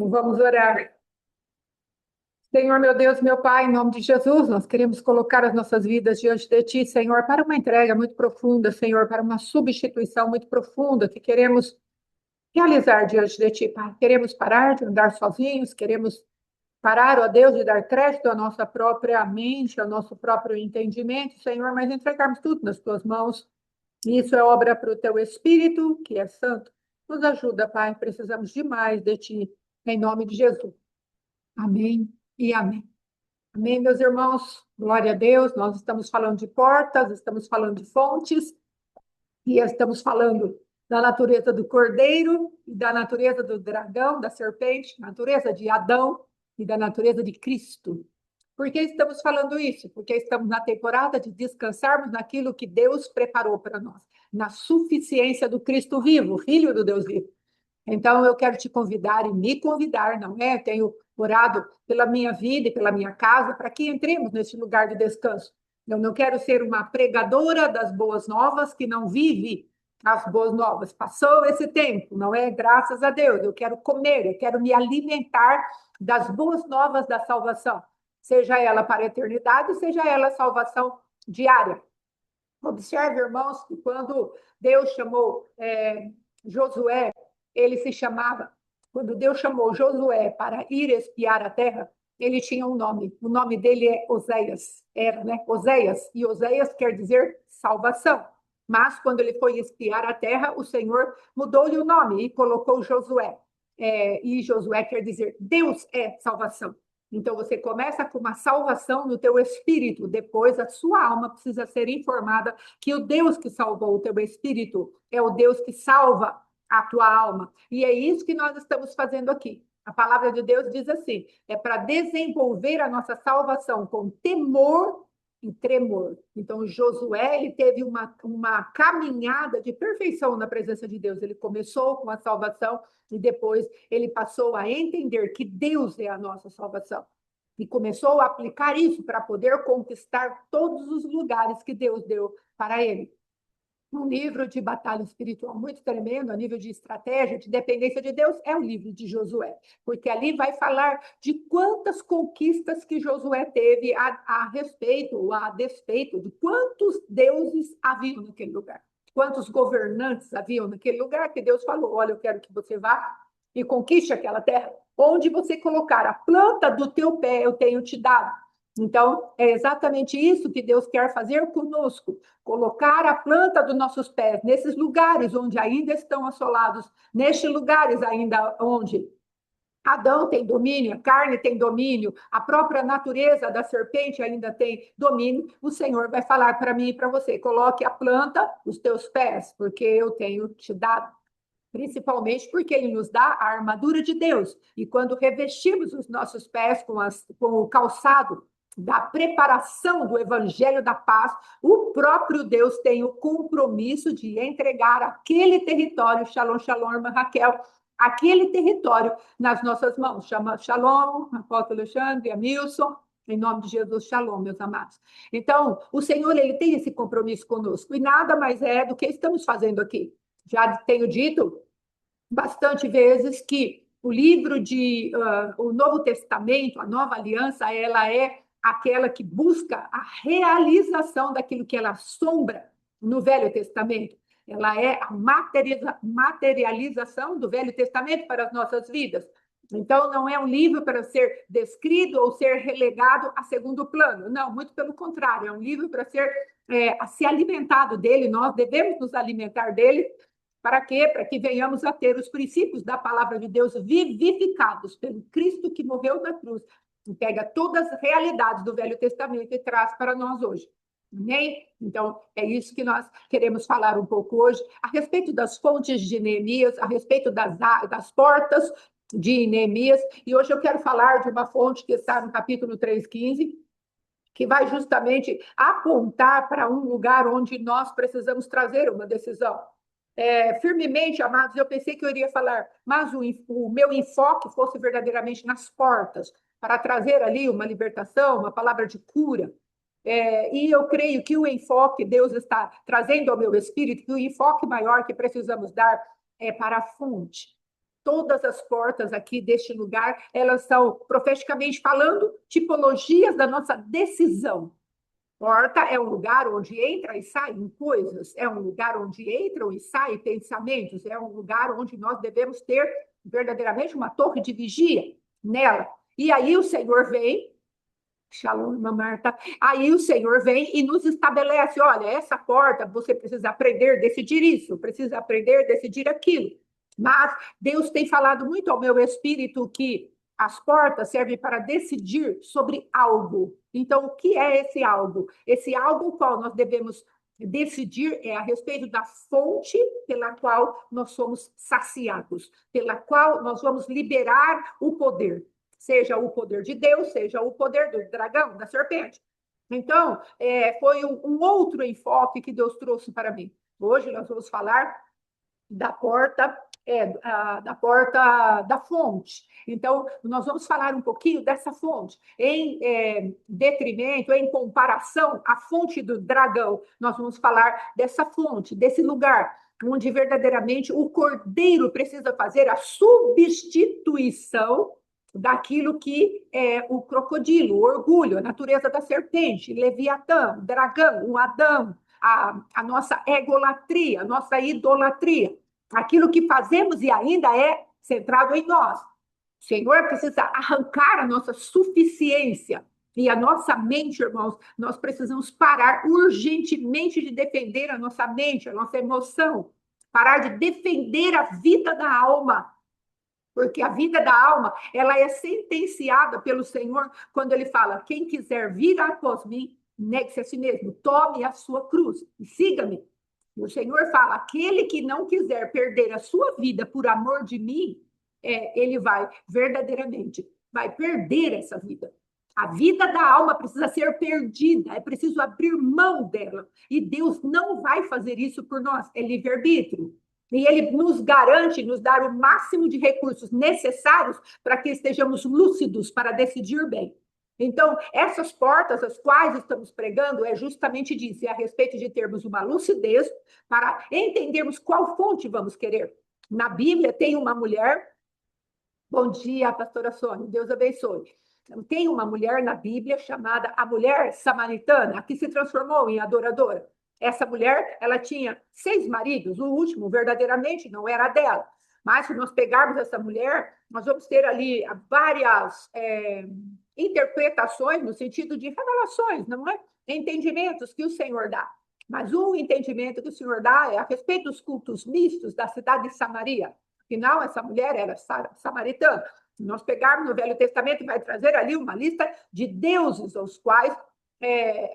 Vamos orar. Senhor, meu Deus, meu Pai, em nome de Jesus, nós queremos colocar as nossas vidas diante de Ti, Senhor, para uma entrega muito profunda, Senhor, para uma substituição muito profunda que queremos realizar diante de Ti, Pai. Queremos parar de andar sozinhos, queremos parar, ó Deus, de dar crédito à nossa própria mente, ao nosso próprio entendimento, Senhor, mas entregarmos tudo nas Tuas mãos. E isso é obra para o Teu Espírito, que é santo. Nos ajuda, Pai, precisamos demais de Ti, em nome de Jesus. Amém e amém. Amém, meus irmãos? Glória a Deus. Nós estamos falando de portas, estamos falando de fontes, e estamos falando da natureza do cordeiro e da natureza do dragão, da serpente, natureza de Adão e da natureza de Cristo. Por que estamos falando isso? Porque estamos na temporada de descansarmos naquilo que Deus preparou para nós, na suficiência do Cristo vivo, Filho do Deus vivo. Então, eu quero te convidar e me convidar, não é? Eu tenho orado pela minha vida e pela minha casa para que entremos nesse lugar de descanso. Eu não quero ser uma pregadora das boas novas que não vive as boas novas. Passou esse tempo, não é? Graças a Deus. Eu quero comer, eu quero me alimentar das boas novas da salvação, seja ela para a eternidade, seja ela salvação diária. Observe, irmãos, que quando Deus chamou Josué, ele se chamava, quando Deus chamou Josué para ir espiar a terra, ele tinha um nome. O nome dele é Oséias, era, né? Oséias, e Oséias quer dizer salvação. Mas quando ele foi espiar a terra, o Senhor mudou-lhe o nome e colocou Josué. E Josué quer dizer Deus é salvação. Então, você começa com uma salvação no teu espírito, depois a sua alma precisa ser informada que o Deus que salvou o teu espírito é o Deus que salva a tua alma. E é isso que nós estamos fazendo aqui. A palavra de Deus diz assim, é para desenvolver a nossa salvação com temor e tremor. Então, Josué, ele teve uma caminhada de perfeição na presença de Deus. Ele começou com a salvação e depois ele passou a entender que Deus é a nossa salvação. E começou a aplicar isso para poder conquistar todos os lugares que Deus deu para ele. Um livro de batalha espiritual muito tremendo, a nível de estratégia, de dependência de Deus, é o livro de Josué, porque ali vai falar de quantas conquistas que Josué teve a respeito, a despeito de quantos deuses haviam naquele lugar, quantos governantes haviam naquele lugar, que Deus falou, olha, eu quero que você vá e conquiste aquela terra, onde você colocar a planta do teu pé, eu tenho te dado. Então, é exatamente isso que Deus quer fazer conosco, colocar a planta dos nossos pés nesses lugares onde ainda estão assolados, nestes lugares ainda onde Adão tem domínio, a carne tem domínio, a própria natureza da serpente ainda tem domínio. O Senhor vai falar para mim e para você: coloque a planta nos teus pés, porque eu tenho te dado. Principalmente porque ele nos dá a armadura de Deus. E quando revestimos os nossos pés com o calçado da preparação do evangelho da paz, o próprio Deus tem o compromisso de entregar aquele território, Shalom, Shalom, Raquel, aquele território nas nossas mãos. Chama Shalom, apóstolo Alexandre, Amilson, em nome de Jesus, Shalom, meus amados. Então, o Senhor, ele tem esse compromisso conosco, e nada mais é do que estamos fazendo aqui. Já tenho dito bastante vezes que o livro o Novo Testamento, a Nova Aliança, ela é aquela que busca a realização daquilo que ela assombra no Velho Testamento. Ela é a materialização do Velho Testamento para as nossas vidas. Então, não é um livro para ser descrito ou ser relegado a segundo plano. Não, muito pelo contrário, é um livro para ser se alimentado dele. Nós devemos nos alimentar dele. Para quê? Para que venhamos a ter os princípios da palavra de Deus vivificados pelo Cristo que morreu na cruz e pega todas as realidades do Velho Testamento e traz para nós hoje. Amém? Então, é isso que nós queremos falar um pouco hoje, a respeito das fontes de Neemias, a respeito das portas de Neemias, e hoje eu quero falar de uma fonte que está no capítulo 3:15, que vai justamente apontar para um lugar onde nós precisamos trazer uma decisão. Firmemente, amados, eu pensei que eu iria falar, mas o meu enfoque fosse verdadeiramente nas portas, para trazer ali uma libertação, uma palavra de cura. E eu creio que o enfoque Deus está trazendo ao meu espírito, que o enfoque maior que precisamos dar é para a fonte. todas as portas aqui deste lugar, elas são, profeticamente falando, tipologias da nossa decisão. Porta é um lugar onde entra e saem coisas, é um lugar onde entram e saem pensamentos, é um lugar onde nós devemos ter verdadeiramente uma torre de vigia nela. E aí o Senhor vem, Shalom, irmã Marta, aí o Senhor vem e nos estabelece, olha, essa porta, você precisa aprender a decidir isso, precisa aprender a decidir aquilo. Mas Deus tem falado muito ao meu espírito que as portas servem para decidir sobre algo. Então, o que é esse algo? Esse algo qual nós devemos decidir é a respeito da fonte pela qual nós somos saciados, pela qual nós vamos liberar o poder, seja o poder de Deus, seja o poder do dragão, da serpente. Então, foi um outro enfoque que Deus trouxe para mim. Hoje nós vamos falar da porta da porta da fonte. Então, nós vamos falar um pouquinho dessa fonte, em detrimento, em comparação à fonte do dragão. Nós vamos falar dessa fonte, desse lugar, onde verdadeiramente o cordeiro precisa fazer a substituição daquilo que é o crocodilo, o orgulho, a natureza da serpente, Leviatã, o dragão, o Adão, a nossa egolatria, a nossa idolatria. Aquilo que fazemos e ainda é centrado em nós. O Senhor precisa arrancar a nossa suficiência e a nossa mente, irmãos. Nós precisamos parar urgentemente de defender a nossa mente, a nossa emoção, parar de defender a vida da alma, porque a vida da alma, ela é sentenciada pelo Senhor quando ele fala: quem quiser vir após mim, negue-se a si mesmo, tome a sua cruz e siga-me. O Senhor fala: aquele que não quiser perder a sua vida por amor de mim, ele vai verdadeiramente, vai perder essa vida. A vida da alma precisa ser perdida, é preciso abrir mão dela. E Deus não vai fazer isso por nós, é livre-arbítrio. E ele nos garante, nos dar o máximo de recursos necessários para que estejamos lúcidos para decidir bem. Então, essas portas, as quais estamos pregando, é justamente disso, é a respeito de termos uma lucidez para entendermos qual fonte vamos querer. Na Bíblia tem uma mulher, bom dia, pastora Sônia, Deus abençoe. Tem uma mulher na Bíblia chamada a mulher samaritana, que se transformou em adoradora. Essa mulher, ela tinha 6 maridos, o último verdadeiramente não era dela. Mas se nós pegarmos essa mulher, nós vamos ter ali várias interpretações no sentido de revelações, não é? Entendimentos que o Senhor dá. Mas um entendimento que o Senhor dá é a respeito dos cultos mistos da cidade de Samaria. Afinal, essa mulher era samaritana. Se nós pegarmos no Velho Testamento, vai trazer ali uma lista de deuses aos quais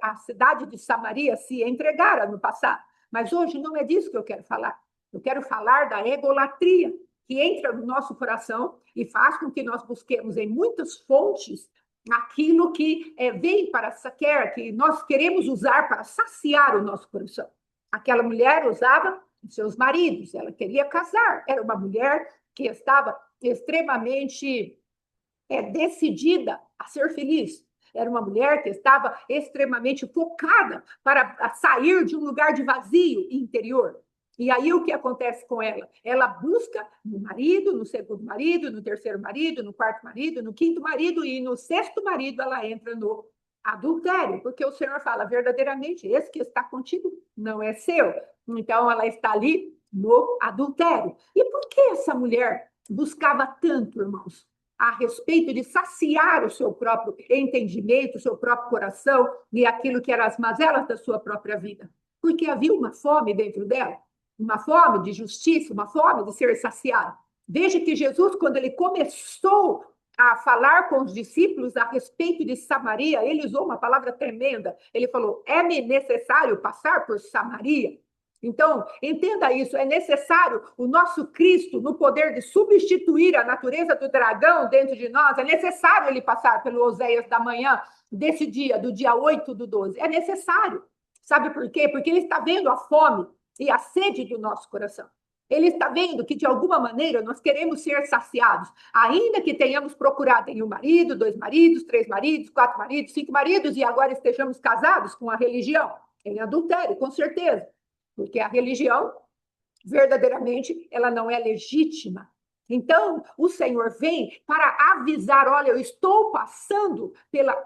a cidade de Samaria se entregara no passado. Mas hoje não é disso que eu quero falar. Eu quero falar da egolatria, que entra no nosso coração e faz com que nós busquemos em muitas fontes aquilo que vem para que nós queremos usar para saciar o nosso coração. Aquela mulher usava seus maridos, ela queria casar, era uma mulher que estava extremamente decidida a ser feliz. Era uma mulher que estava extremamente focada para sair de um lugar de vazio interior. E aí o que acontece com ela? Ela busca no marido, no segundo marido, no terceiro marido, no quarto marido, no quinto marido e no sexto marido ela entra no adultério, porque o Senhor fala verdadeiramente, esse que está contigo não é seu. Então ela está ali no adultério. E por que essa mulher buscava tanto, irmãos, a respeito de saciar o seu próprio entendimento, o seu próprio coração e aquilo que eram as mazelas da sua própria vida? Porque havia uma fome dentro dela, uma fome de justiça, uma fome de ser saciado. Veja que Jesus, quando ele começou a falar com os discípulos a respeito de Samaria, ele usou uma palavra tremenda. Ele falou: é-me necessário passar por Samaria. Então, entenda isso, é necessário o nosso Cristo, no poder de substituir a natureza do dragão dentro de nós, é necessário ele passar pelo Oséias da manhã desse dia, do dia 8/12. É necessário. Sabe por quê? Porque ele está vendo a fome e a sede do nosso coração. Ele está vendo que, de alguma maneira, nós queremos ser saciados, ainda que tenhamos procurado em 1 marido, 2 maridos, 3 maridos, 4 maridos, 5 maridos, e agora estejamos casados com a religião, em adultério, com certeza. Porque a religião, verdadeiramente, ela não é legítima. Então, o Senhor vem para avisar, olha, eu estou passando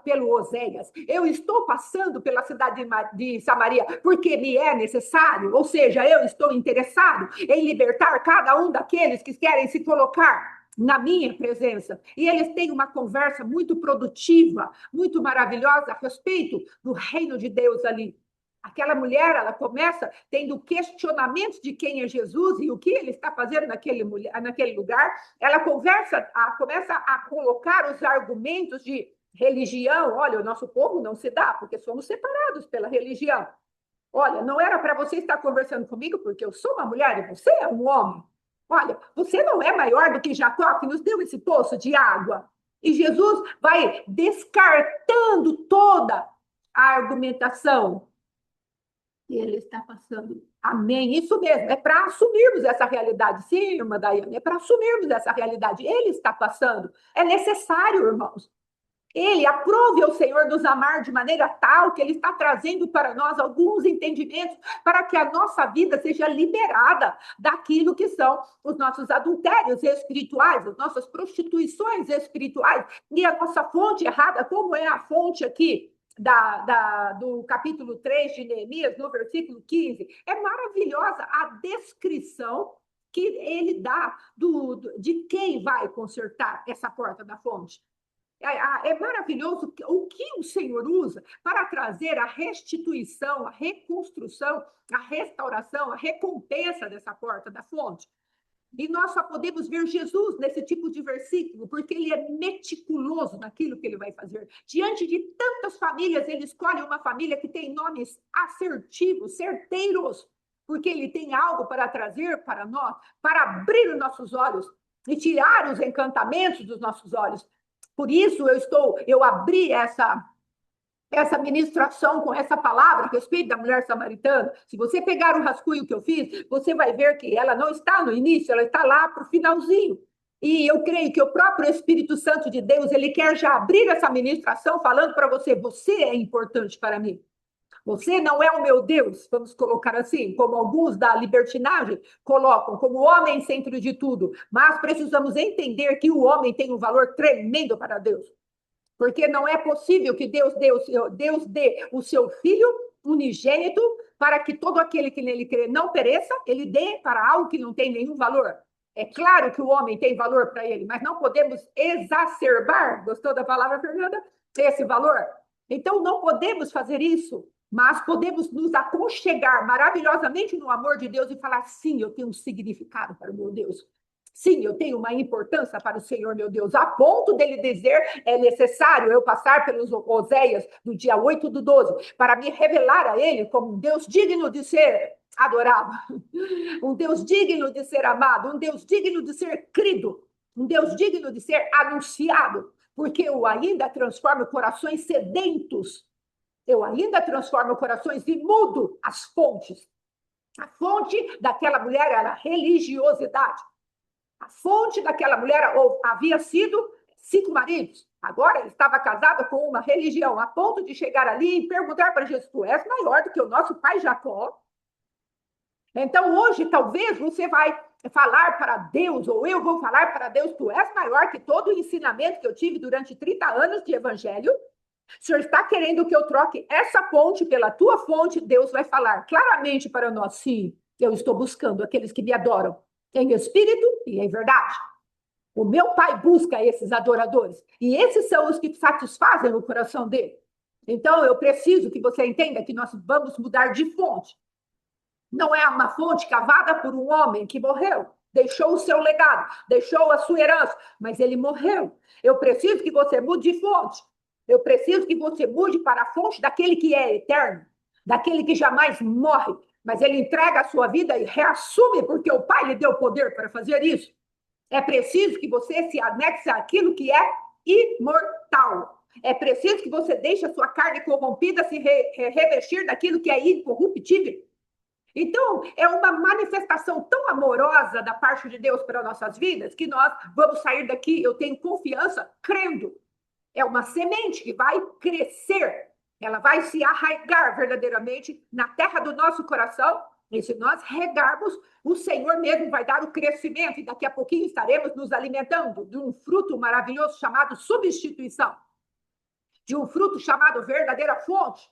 pelo Oséias, eu estou passando pela cidade de Samaria, porque me é necessário, ou seja, eu estou interessado em libertar cada um daqueles que querem se colocar na minha presença. E eles têm uma conversa muito produtiva, muito maravilhosa a respeito do reino de Deus ali. Aquela mulher, ela começa tendo questionamentos de quem é Jesus e o que ele está fazendo naquele lugar. Ela começa a colocar os argumentos de religião. Olha, o nosso povo não se dá, porque somos separados pela religião. Olha, não era para você estar conversando comigo, porque eu sou uma mulher e você é um homem. Olha, você não é maior do que Jacó, que nos deu esse poço de água. E Jesus vai descartando toda a argumentação que ele está passando. Amém. Isso mesmo, é para assumirmos essa realidade. Sim, irmã Daiane, é para assumirmos essa realidade. Ele está passando. É necessário, irmãos. Ele aprove ao Senhor nos amar de maneira tal que ele está trazendo para nós alguns entendimentos para que a nossa vida seja liberada daquilo que são os nossos adultérios espirituais, as nossas prostituições espirituais e a nossa fonte errada, como é a fonte aqui do capítulo 3 de Neemias, no versículo 15. É maravilhosa a descrição que ele dá de quem vai consertar essa porta da fonte. É maravilhoso o que o Senhor usa para trazer a restituição, a reconstrução, a restauração, a recompensa dessa porta da fonte. E nós só podemos ver Jesus nesse tipo de versículo, porque ele é meticuloso naquilo que ele vai fazer. Diante de tantas famílias, ele escolhe uma família que tem nomes assertivos, certeiros, porque ele tem algo para trazer para nós, para abrir os nossos olhos e tirar os encantamentos dos nossos olhos. Por isso eu abri essa ministração com essa palavra a respeito da mulher samaritana. Se você pegar o rascunho que eu fiz, você vai ver que ela não está no início, ela está lá para o finalzinho. E eu creio que o próprio Espírito Santo de Deus, ele quer já abrir essa ministração falando para você, você é importante para mim. Você não é o meu Deus, vamos colocar assim, como alguns da libertinagem colocam, como homem centro de tudo. Mas precisamos entender que o homem tem um valor tremendo para Deus. Porque não é possível que Deus dê o seu Filho unigênito para que todo aquele que nele crê não pereça, ele dê para algo que não tem nenhum valor. É claro que o homem tem valor para ele, mas não podemos exacerbar, gostou da palavra, Fernanda? Esse valor. Então, não podemos fazer isso, mas podemos nos aconchegar maravilhosamente no amor de Deus e falar, sim, eu tenho um significado para o meu Deus. Sim, eu tenho uma importância para o Senhor, meu Deus, a ponto dele dizer, é necessário eu passar pelos Oséias do dia 8/12, para me revelar a ele como um Deus digno de ser adorado, um Deus digno de ser amado, um Deus digno de ser crido, um Deus digno de ser anunciado, porque eu ainda transformo corações sedentos, eu ainda transformo corações e mudo as fontes. A fonte daquela mulher era a religiosidade. A fonte daquela mulher havia sido 5 maridos. Agora ele estava casado com uma religião, a ponto de chegar ali e perguntar para Jesus, tu és maior do que o nosso pai Jacó? Então hoje talvez você vai falar para Deus, ou eu vou falar para Deus, tu és maior que todo o ensinamento que eu tive durante 30 anos de evangelho? O Senhor está querendo que eu troque essa fonte pela tua fonte? Deus vai falar claramente para nós, sim, eu estou buscando aqueles que me adoram em espírito e em verdade. O meu pai busca esses adoradores. E esses são os que satisfazem o coração dele. Então, eu preciso que você entenda que nós vamos mudar de fonte. Não é uma fonte cavada por um homem que morreu, deixou o seu legado, deixou a sua herança, mas ele morreu. Eu preciso que você mude de fonte. Eu preciso que você mude para a fonte daquele que é eterno, daquele que jamais morre, mas ele entrega a sua vida e reassume, porque o Pai lhe deu poder para fazer isso. É preciso que você se anexe àquilo que é imortal. É preciso que você deixe a sua carne corrompida se revestir daquilo que é incorruptível. Então, é uma manifestação tão amorosa da parte de Deus para nossas vidas que nós vamos sair daqui, eu tenho confiança, crendo. É uma semente que vai crescer, ela vai se arraigar verdadeiramente na terra do nosso coração E se nós regarmos, o Senhor mesmo vai dar o crescimento, e daqui a pouquinho estaremos nos alimentando de um fruto maravilhoso chamado substituição, de um fruto chamado verdadeira fonte.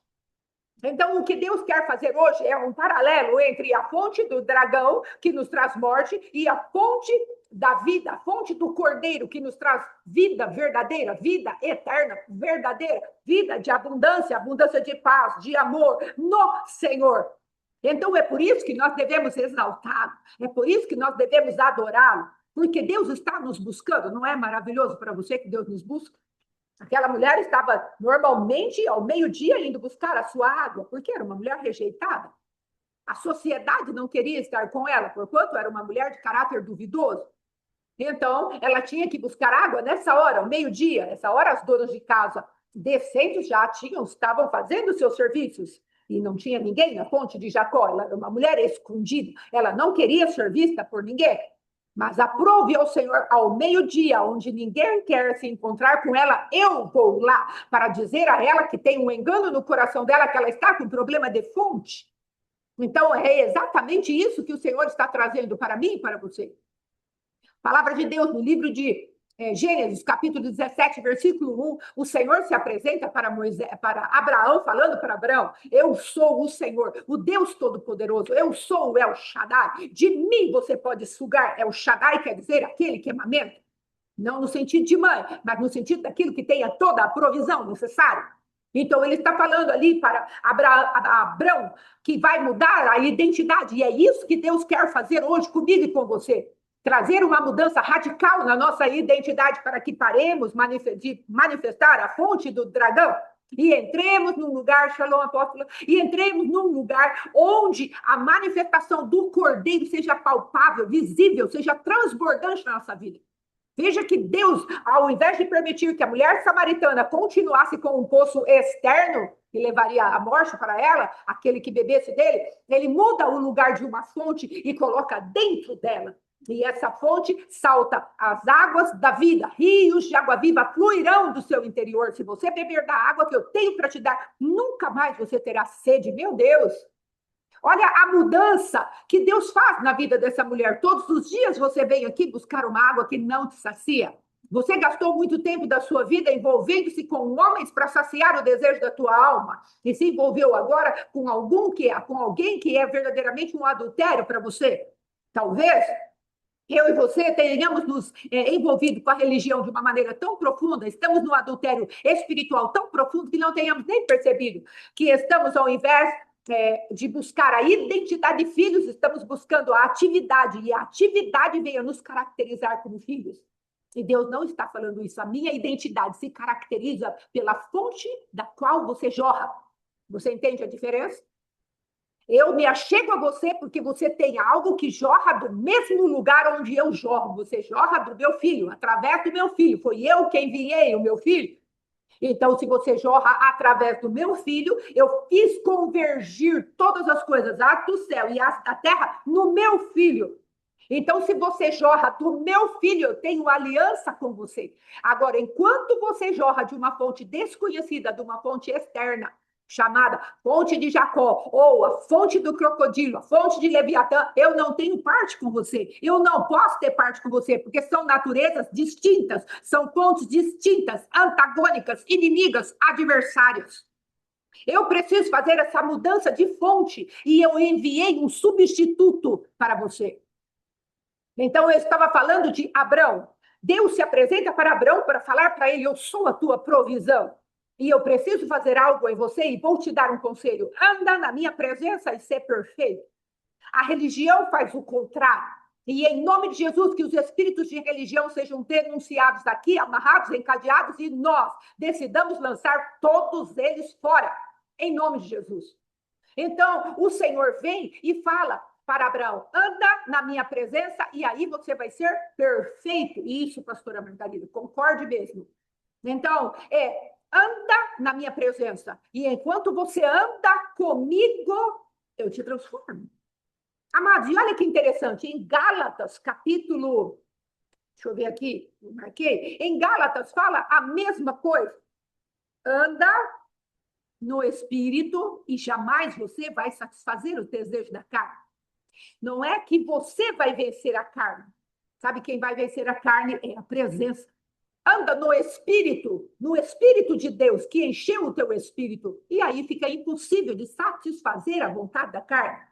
Então, o que Deus quer fazer hoje é um paralelo entre a fonte do dragão, que nos traz morte, e a fonte da vida, a fonte do cordeiro, que nos traz vida verdadeira, vida eterna, verdadeira, vida de abundância, abundância de paz, de amor no Senhor. Então, é por isso que nós devemos exaltá-lo, é por isso que nós devemos adorá-lo, porque Deus está nos buscando. Não é maravilhoso para você que Deus nos busca? Aquela mulher estava normalmente ao meio-dia indo buscar a sua água, porque era uma mulher rejeitada. A sociedade não queria estar com ela, porquanto era uma mulher de caráter duvidoso. Então, ela tinha que buscar água nessa hora, ao meio-dia. Nessa hora, as donas de casa decentes já estavam fazendo seus serviços. E não tinha ninguém na fonte de Jacó. Ela era uma mulher escondida. Ela não queria ser vista por ninguém. Mas aprove ao Senhor ao meio-dia, onde ninguém quer se encontrar com ela, eu vou lá para dizer a ela que tem um engano no coração dela, que ela está com problema de fonte. Então, é exatamente isso que o Senhor está trazendo para mim e para você. Palavra de Deus, no livro de Gênesis, capítulo 17, versículo 1, o Senhor se apresenta para Abraão, falando para Abraão: eu sou o Senhor, o Deus Todo-Poderoso, eu sou o El Shaddai, de mim você pode sugar. El Shaddai quer dizer aquele que amamenta, não no sentido de mãe, mas no sentido daquilo que tenha toda a provisão necessária. Então, ele está falando ali para Abraão que vai mudar a identidade, e é isso que Deus quer fazer hoje comigo e com você. Trazer uma mudança radical na nossa identidade para que paremos de manifestar a fonte do dragão e entremos num lugar, Shalom, apóstolo, e entremos num lugar onde a manifestação do cordeiro seja palpável, visível, seja transbordante na nossa vida. Veja que Deus, ao invés de permitir que a mulher samaritana continuasse com um poço externo, que levaria a morte para ela, aquele que bebesse dele, ele muda o lugar de uma fonte e coloca dentro dela. E essa fonte salta as águas da vida, rios de água viva fluirão do seu interior. Se você beber da água que eu tenho para te dar, nunca mais você terá sede. Meu Deus! Olha a mudança que Deus faz na vida dessa mulher. Todos os dias você vem aqui buscar uma água que não te sacia. Você gastou muito tempo da sua vida envolvendo-se com homens para saciar o desejo da tua alma. E se envolveu agora com alguém que é verdadeiramente um adultério para você. Talvez eu e você tenhamos nos envolvido com a religião de uma maneira tão profunda, estamos no adultério espiritual tão profundo que não tenhamos nem percebido que estamos, ao invés de buscar a identidade de filhos, estamos buscando a atividade, e a atividade veio nos caracterizar como filhos. E Deus não está falando isso. A minha identidade se caracteriza pela fonte da qual você jorra. Você entende a diferença? Eu me achego a você porque você tem algo que jorra do mesmo lugar onde eu jorro. Você jorra do meu filho, através do meu filho. Foi eu quem enviei o meu filho. Então, se você jorra através do meu filho, eu fiz convergir todas as coisas, as do céu e as da terra, no meu filho. Então, se você jorra do meu filho, eu tenho aliança com você. Agora, enquanto você jorra de uma fonte desconhecida, de uma fonte externa, chamada fonte de Jacó, ou a fonte do crocodilo, a fonte de Leviatã, eu não tenho parte com você. Eu não posso ter parte com você, porque são naturezas distintas, são fontes distintas, antagônicas, inimigas, adversárias. Eu preciso fazer essa mudança de fonte, e eu enviei um substituto para você. Então, eu estava falando de Abrão. Deus se apresenta para Abrão para falar para ele: eu sou a tua provisão. E eu preciso fazer algo em você e vou te dar um conselho. Anda na minha presença e ser perfeito. A religião faz o contrário. E em nome de Jesus, que os espíritos de religião sejam denunciados aqui, amarrados, encadeados, e nós decidamos lançar todos eles fora. Em nome de Jesus. Então, o Senhor vem e fala para Abraão: anda na minha presença e aí você vai ser perfeito. Isso, pastora Margarida, concorde mesmo. Então, anda na minha presença. E enquanto você anda comigo, eu te transformo. Amados, e olha que interessante, em Gálatas, capítulo, deixa eu ver aqui, eu marquei, em Gálatas fala a mesma coisa. Anda no Espírito e jamais você vai satisfazer os desejos da carne. Não é que você vai vencer a carne. Sabe quem vai vencer a carne? É a presença. Anda no Espírito de Deus, que encheu o teu espírito. E aí fica impossível de satisfazer a vontade da carne.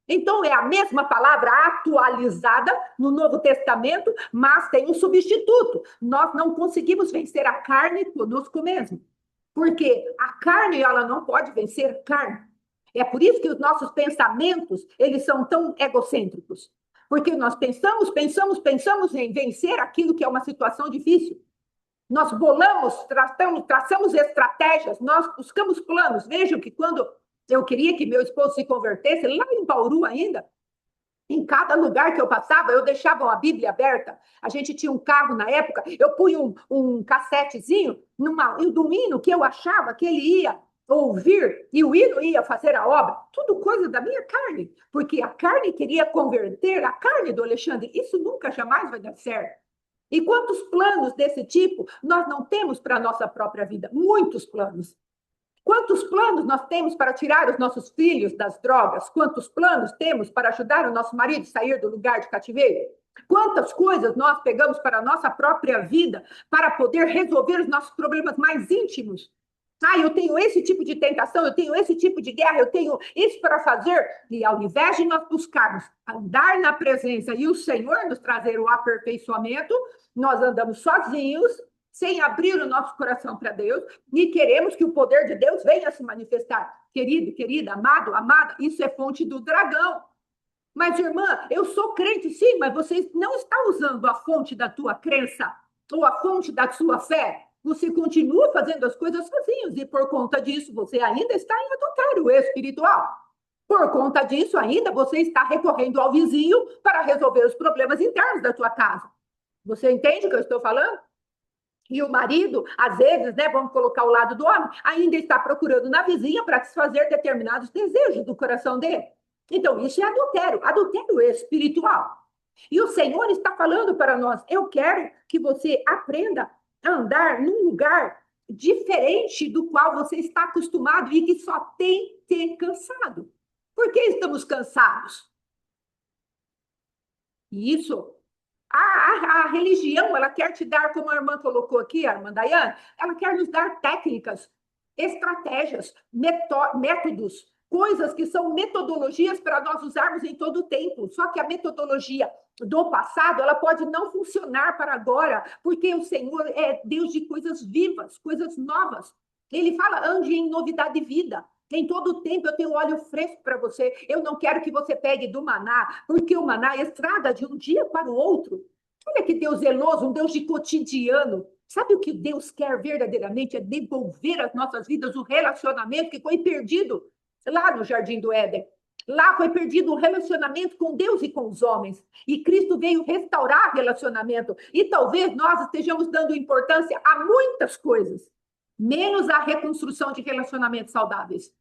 Então, é a mesma palavra atualizada no Novo Testamento, mas tem um substituto. Nós não conseguimos vencer a carne conosco mesmo. Porque a carne, ela não pode vencer a carne. É por isso que os nossos pensamentos, eles são tão egocêntricos. Porque nós pensamos em vencer aquilo que é uma situação difícil. Nós bolamos, traçamos estratégias, nós buscamos planos. Vejam que quando eu queria que meu esposo se convertesse, lá em Bauru ainda, em cada lugar que eu passava, eu deixava a Bíblia aberta. A gente tinha um carro na época, eu punha um cassetezinho do hino que eu achava que ele ia ouvir e o hino ia fazer a obra. Tudo coisa da minha carne, porque a carne queria converter a carne do Alexandre. Isso nunca, jamais vai dar certo. E quantos planos desse tipo nós não temos para a nossa própria vida? Muitos planos. Quantos planos nós temos para tirar os nossos filhos das drogas? Quantos planos temos para ajudar o nosso marido a sair do lugar de cativeiro? Quantas coisas nós pegamos para a nossa própria vida para poder resolver os nossos problemas mais íntimos? Ah, eu tenho esse tipo de tentação, eu tenho esse tipo de guerra, eu tenho isso para fazer. E ao invés de nós buscarmos andar na presença e o Senhor nos trazer o aperfeiçoamento, nós andamos sozinhos, sem abrir o nosso coração para Deus, e queremos que o poder de Deus venha se manifestar. Querido, querida, amado, amada, isso é fonte do dragão. Mas, irmã, eu sou crente, sim, mas você não está usando a fonte da tua crença ou a fonte da sua fé. Você continua fazendo as coisas sozinhos e, por conta disso, você ainda está em adultério espiritual. Por conta disso, ainda você está recorrendo ao vizinho para resolver os problemas internos da tua casa. Você entende o que eu estou falando? E o marido, às vezes, né, vamos colocar o lado do homem, ainda está procurando na vizinha para satisfazer determinados desejos do coração dele. Então, isso é adultério espiritual. E o Senhor está falando para nós, eu quero que você aprenda a andar num lugar diferente do qual você está acostumado e que só tem te cansado. Por que estamos cansados? E isso a religião, ela quer te dar, como a irmã colocou aqui, a irmã Dayane, ela quer nos dar técnicas, estratégias, métodos, coisas que são metodologias para nós usarmos em todo o tempo. Só que a metodologia do passado, ela pode não funcionar para agora, porque o Senhor é Deus de coisas vivas, coisas novas. Ele fala, ande em novidade de vida. Em todo o tempo eu tenho óleo fresco para você. Eu não quero que você pegue do maná, porque o maná estraga de um dia para o outro. Olha que Deus zeloso, um Deus de cotidiano. Sabe o que Deus quer verdadeiramente? É devolver às nossas vidas o relacionamento que foi perdido lá no Jardim do Éden. Lá foi perdido o relacionamento com Deus e com os homens. E Cristo veio restaurar relacionamento. E talvez nós estejamos dando importância a muitas coisas, menos a reconstrução de relacionamentos saudáveis,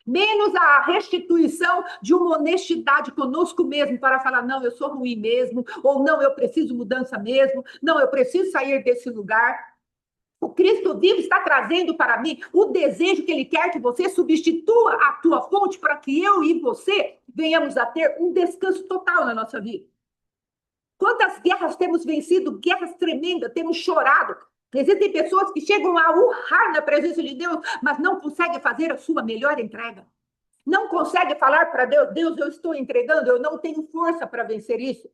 menos a restituição de uma honestidade conosco mesmo para falar, não, eu sou ruim mesmo, ou não, eu preciso mudança mesmo, não, eu preciso sair desse lugar. O Cristo vivo está trazendo para mim o desejo que ele quer que você substitua a tua fonte para que eu e você venhamos a ter um descanso total na nossa vida. Quantas guerras temos vencido, guerras tremendas, temos chorado. Existem pessoas que chegam a urrar na presença de Deus, mas não conseguem fazer a sua melhor entrega. Não conseguem falar para Deus, Deus, eu estou entregando, eu não tenho força para vencer isso.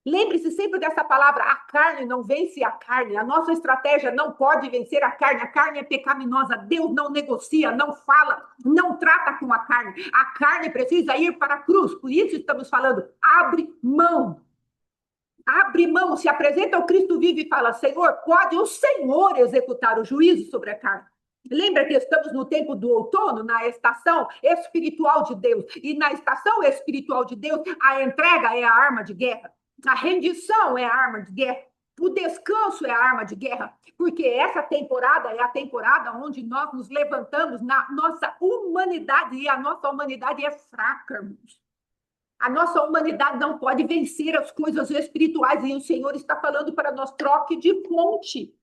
Lembre-se sempre dessa palavra, a carne não vence a carne, a nossa estratégia não pode vencer a carne é pecaminosa, Deus não negocia, não fala, não trata com a carne precisa ir para a cruz, por isso estamos falando, abre mão, se apresenta ao Cristo vivo e fala, Senhor, pode o Senhor executar o juízo sobre a carne. Lembra que estamos no tempo do outono, na estação espiritual de Deus, e na estação espiritual de Deus, a entrega é a arma de guerra. A rendição é a arma de guerra. O descanso é a arma de guerra. Porque essa temporada é a temporada onde nós nos levantamos na nossa humanidade. E a nossa humanidade é fraca, irmãos. A nossa humanidade não pode vencer as coisas espirituais. E o Senhor está falando para nós, troque de fonte.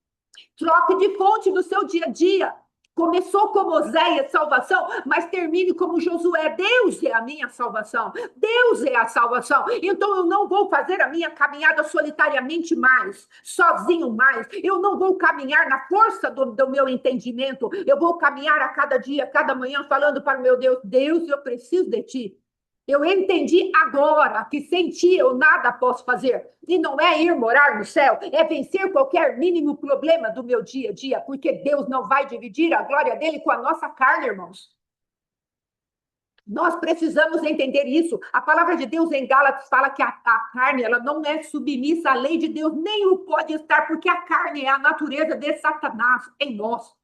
Troque de fonte no seu dia a dia. Começou como Oséias, salvação, mas termine como Josué. Deus é a minha salvação. Deus é a salvação. Então eu não vou fazer a minha caminhada solitariamente mais, sozinho mais. Eu não vou caminhar na força do meu entendimento. Eu vou caminhar a cada dia, a cada manhã, falando para o meu Deus, Deus, eu preciso de ti. Eu entendi agora que sem ti eu nada posso fazer. E não é ir morar no céu, é vencer qualquer mínimo problema do meu dia a dia, porque Deus não vai dividir a glória dele com a nossa carne, irmãos. Nós precisamos entender isso. A palavra de Deus em Gálatas fala que a carne ela não é submissa à lei de Deus, nem o pode estar, porque a carne é a natureza de Satanás em nós.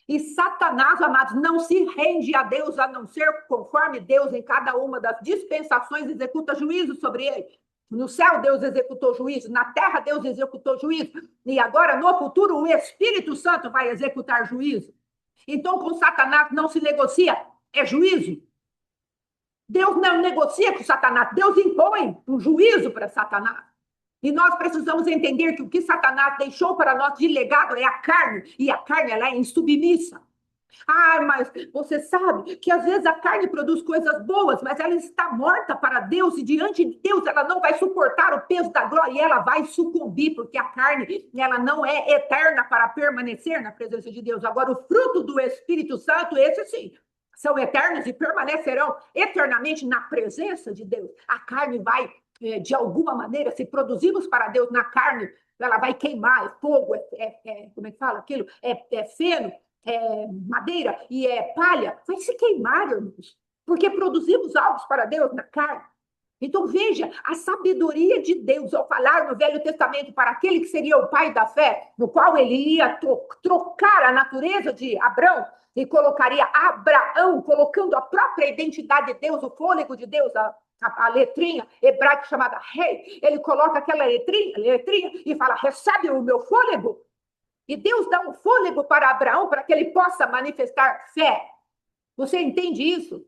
E Satanás, amados, não se rende a Deus, a não ser conforme Deus, em cada uma das dispensações, executa juízo sobre ele. No céu, Deus executou juízo. Na terra, Deus executou juízo. E agora, no futuro, o Espírito Santo vai executar juízo. Então, com Satanás não se negocia, é juízo. Deus não negocia com Satanás, Deus impõe um juízo para Satanás. E nós precisamos entender que o que Satanás deixou para nós de legado é a carne, e a carne ela é insubmissa. Ah, mas você sabe que às vezes a carne produz coisas boas, mas ela está morta para Deus, e diante de Deus ela não vai suportar o peso da glória, e ela vai sucumbir, porque a carne ela não é eterna para permanecer na presença de Deus. Agora, o fruto do Espírito Santo, esse sim, são eternos e permanecerão eternamente na presença de Deus. A carne vai, de alguma maneira, se produzirmos para Deus na carne, ela vai queimar, é fogo, como é que fala aquilo? É feno, é madeira e é palha, vai se queimar, irmãos, porque produzimos algo para Deus na carne. Então, veja, a sabedoria de Deus ao falar no Velho Testamento para aquele que seria o pai da fé, no qual ele ia trocar a natureza de Abrão e colocaria Abraão, colocando a própria identidade de Deus, o fôlego de Deus, a letrinha hebraica chamada rei. Ele coloca aquela letrinha e fala, recebe o meu fôlego. E Deus dá um fôlego para Abraão para que ele possa manifestar fé. Você entende isso?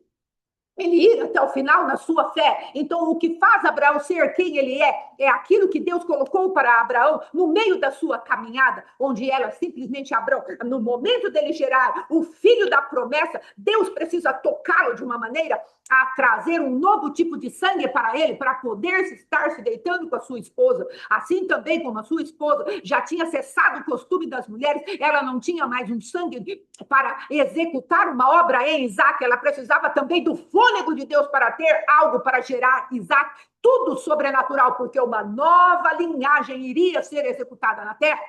Ele ir até o final na sua fé. Então, o que faz Abraão ser quem ele é aquilo que Deus colocou para Abraão no meio da sua caminhada, onde ela simplesmente, Abraão, no momento dele gerar o filho da promessa, Deus precisa tocá-lo de uma maneira a trazer um novo tipo de sangue para ele, para poder estar se deitando com a sua esposa. Assim também como a sua esposa já tinha cessado o costume das mulheres, ela não tinha mais um sangue para executar uma obra em Isaac, ela precisava também do fôlego de Deus para ter algo para gerar Isaac, tudo sobrenatural, porque uma nova linhagem iria ser executada na terra.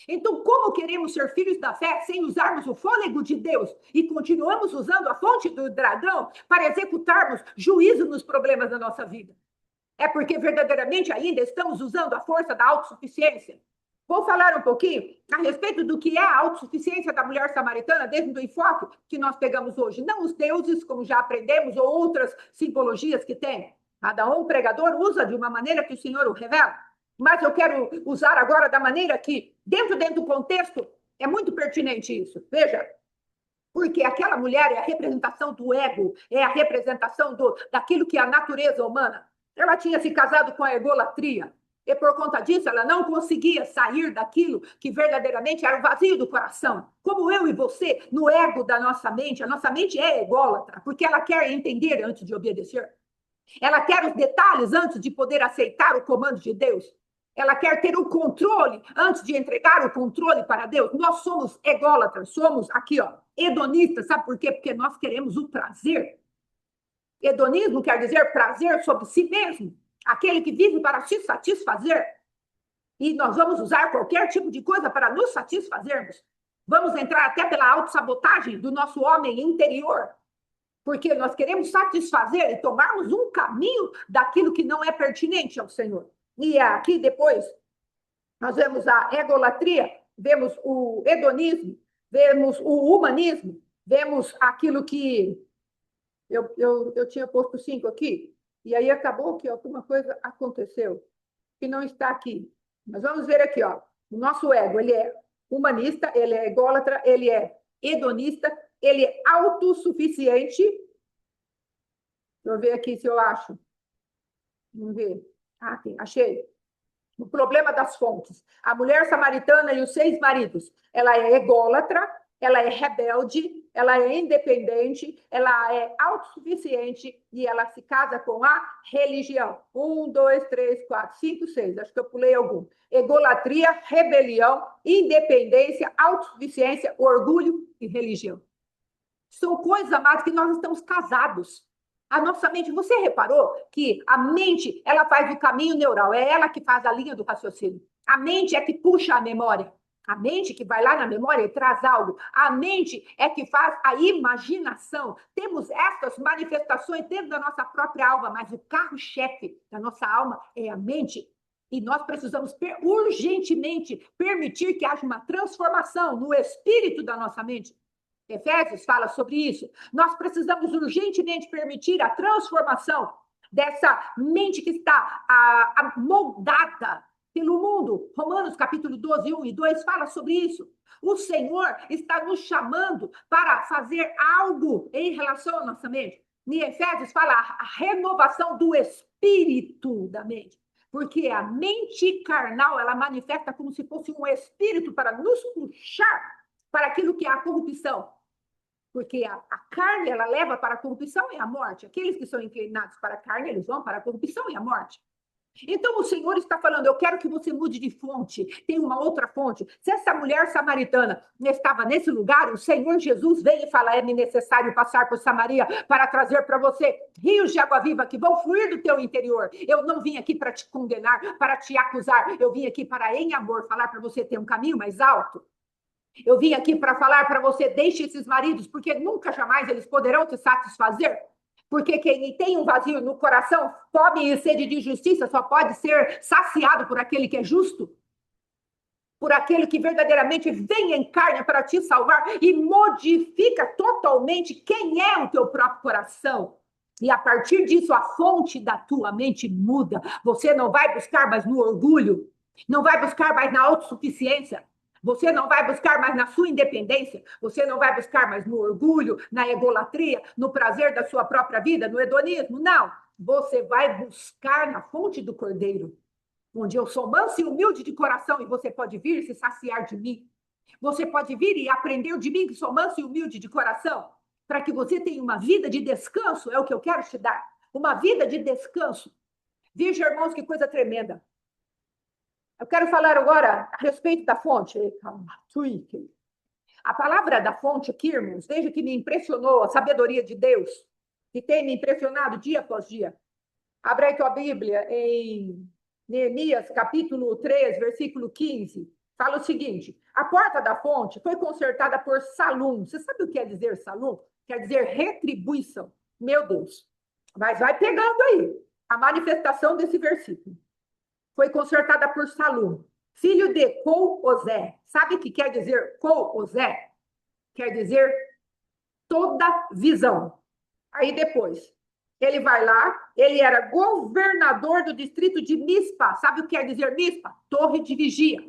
Então, como queremos ser filhos da fé sem usarmos o fôlego de Deus e continuamos usando a fonte do dragão para executarmos juízo nos problemas da nossa vida? É porque verdadeiramente ainda estamos usando a força da autossuficiência. Vou falar um pouquinho a respeito do que é a autossuficiência da mulher samaritana dentro do enfoque que nós pegamos hoje. Não os deuses, como já aprendemos, ou outras simbologias que tem. Cada um pregador usa de uma maneira que o Senhor o revela. Mas eu quero usar agora da maneira que, dentro do contexto, é muito pertinente isso. Veja, porque aquela mulher é a representação do ego, é a representação daquilo que é a natureza humana. Ela tinha se casado com a egolatria. E por conta disso, ela não conseguia sair daquilo que verdadeiramente era o vazio do coração. Como eu e você, no ego da nossa mente, a nossa mente é ególatra, porque ela quer entender antes de obedecer. Ela quer os detalhes antes de poder aceitar o comando de Deus. Ela quer ter o controle antes de entregar o controle para Deus. Nós somos ególatras, somos aqui, ó, hedonistas. Sabe por quê? Porque nós queremos o prazer. Hedonismo quer dizer prazer sobre si mesmo. Aquele que vive para se satisfazer. E nós vamos usar qualquer tipo de coisa para nos satisfazermos. Vamos entrar até pela autossabotagem do nosso homem interior. Porque nós queremos satisfazer e tomarmos um caminho daquilo que não é pertinente ao Senhor. E aqui depois nós vemos a egolatria, vemos o hedonismo, vemos o humanismo, vemos aquilo que eu tinha posto 5 aqui, e aí acabou que alguma coisa aconteceu, que não está aqui. Mas vamos ver aqui, ó. O nosso ego, ele é humanista, ele é ególatra, ele é hedonista, ele é autossuficiente. Deixa eu ver aqui se eu acho. Vamos ver. Ah, tem, achei. O problema das fontes. A mulher samaritana e os 6 maridos. Ela é ególatra, ela é rebelde, ela é independente, ela é autossuficiente e ela se casa com a religião. 1, 2, 3, 4, 5, 6. Acho que eu pulei algum. Egolatria, rebelião, independência, autossuficiência, orgulho e religião. São coisas, amados, que nós estamos casados. A nossa mente, você reparou que a mente, ela faz o caminho neural, é ela que faz a linha do raciocínio. A mente é que puxa a memória. A mente que vai lá na memória e traz algo. A mente é que faz a imaginação. Temos essas manifestações dentro da nossa própria alma, mas o carro-chefe da nossa alma é a mente. E nós precisamos urgentemente permitir que haja uma transformação no espírito da nossa mente. Efésios fala sobre isso. Nós precisamos urgentemente permitir a transformação dessa mente que está moldada pelo mundo. Romanos capítulo 12, 1 e 2 fala sobre isso. O Senhor está nos chamando para fazer algo em relação à nossa mente. Em Efésios fala a renovação do espírito da mente. Porque a mente carnal, ela manifesta como se fosse um espírito para nos puxar para aquilo que é a corrupção. Porque a carne, ela leva para a corrupção e a morte. Aqueles que são inclinados para a carne, eles vão para a corrupção e a morte. Então, o Senhor está falando, eu quero que você mude de fonte. Tem uma outra fonte. Se essa mulher samaritana estava nesse lugar, o Senhor Jesus vem e fala, é necessário passar por Samaria para trazer para você rios de água viva que vão fluir do teu interior. Eu não vim aqui para te condenar, para te acusar. Eu vim aqui para, em amor, falar para você ter um caminho mais alto. Eu vim aqui para falar para você, deixe esses maridos, porque nunca, jamais eles poderão te satisfazer. Porque quem tem um vazio no coração, fome e sede de justiça, só pode ser saciado por aquele que é justo. Por aquele que verdadeiramente vem em carne para te salvar e modifica totalmente quem é o teu próprio coração. E a partir disso, a fonte da tua mente muda. Você não vai buscar mais no orgulho, não vai buscar mais na autossuficiência. Você não vai buscar mais na sua independência, você não vai buscar mais no orgulho, na egolatria, no prazer da sua própria vida, no hedonismo. Não, você vai buscar na fonte do Cordeiro, onde eu sou manso e humilde de coração, e você pode vir se saciar de mim. Você pode vir e aprender de mim, que sou manso e humilde de coração, para que você tenha uma vida de descanso, é o que eu quero te dar. Uma vida de descanso. Veja, irmãos, que coisa tremenda. Eu quero falar agora a respeito da fonte. A palavra da fonte aqui, irmãos, desde que me impressionou a sabedoria de Deus, que tem me impressionado dia após dia. Abra aí tua Bíblia em Neemias, capítulo 3, versículo 15. Fala o seguinte, a porta da fonte foi consertada por Salum. Você sabe o que quer dizer Salum? Quer dizer retribuição. Meu Deus. Mas vai pegando aí a manifestação desse versículo. Foi consertada por Salum, filho de Col-Ozé. Sabe o que quer dizer Col-Ozé? Quer dizer toda visão. Aí depois, ele vai lá, ele era governador do distrito de Mispa. Sabe o que quer dizer Mispa? Torre de vigia.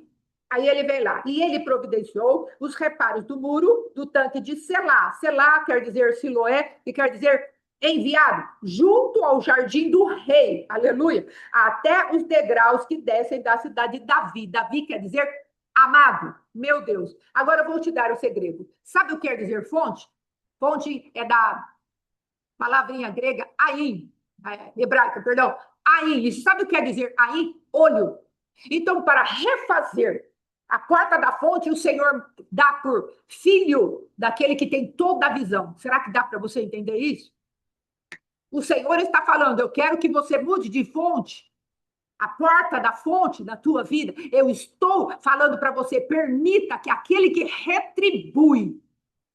Aí ele vem lá, e ele providenciou os reparos do muro do tanque de Selá. Selá quer dizer Siloé, e quer dizer enviado, junto ao jardim do rei, aleluia, até os degraus que descem da cidade de Davi. Davi quer dizer amado, meu Deus. Agora eu vou te dar o segredo. Sabe o que quer dizer fonte? Fonte é da palavrinha grega ain, hebraica, perdão, ain. E sabe o que quer dizer ain? Olho. Então, para refazer a porta da fonte, o Senhor dá por filho daquele que tem toda a visão. Será que dá para você entender isso? O Senhor está falando, eu quero que você mude de fonte. A porta da fonte da tua vida. Eu estou falando para você, permita que aquele que retribui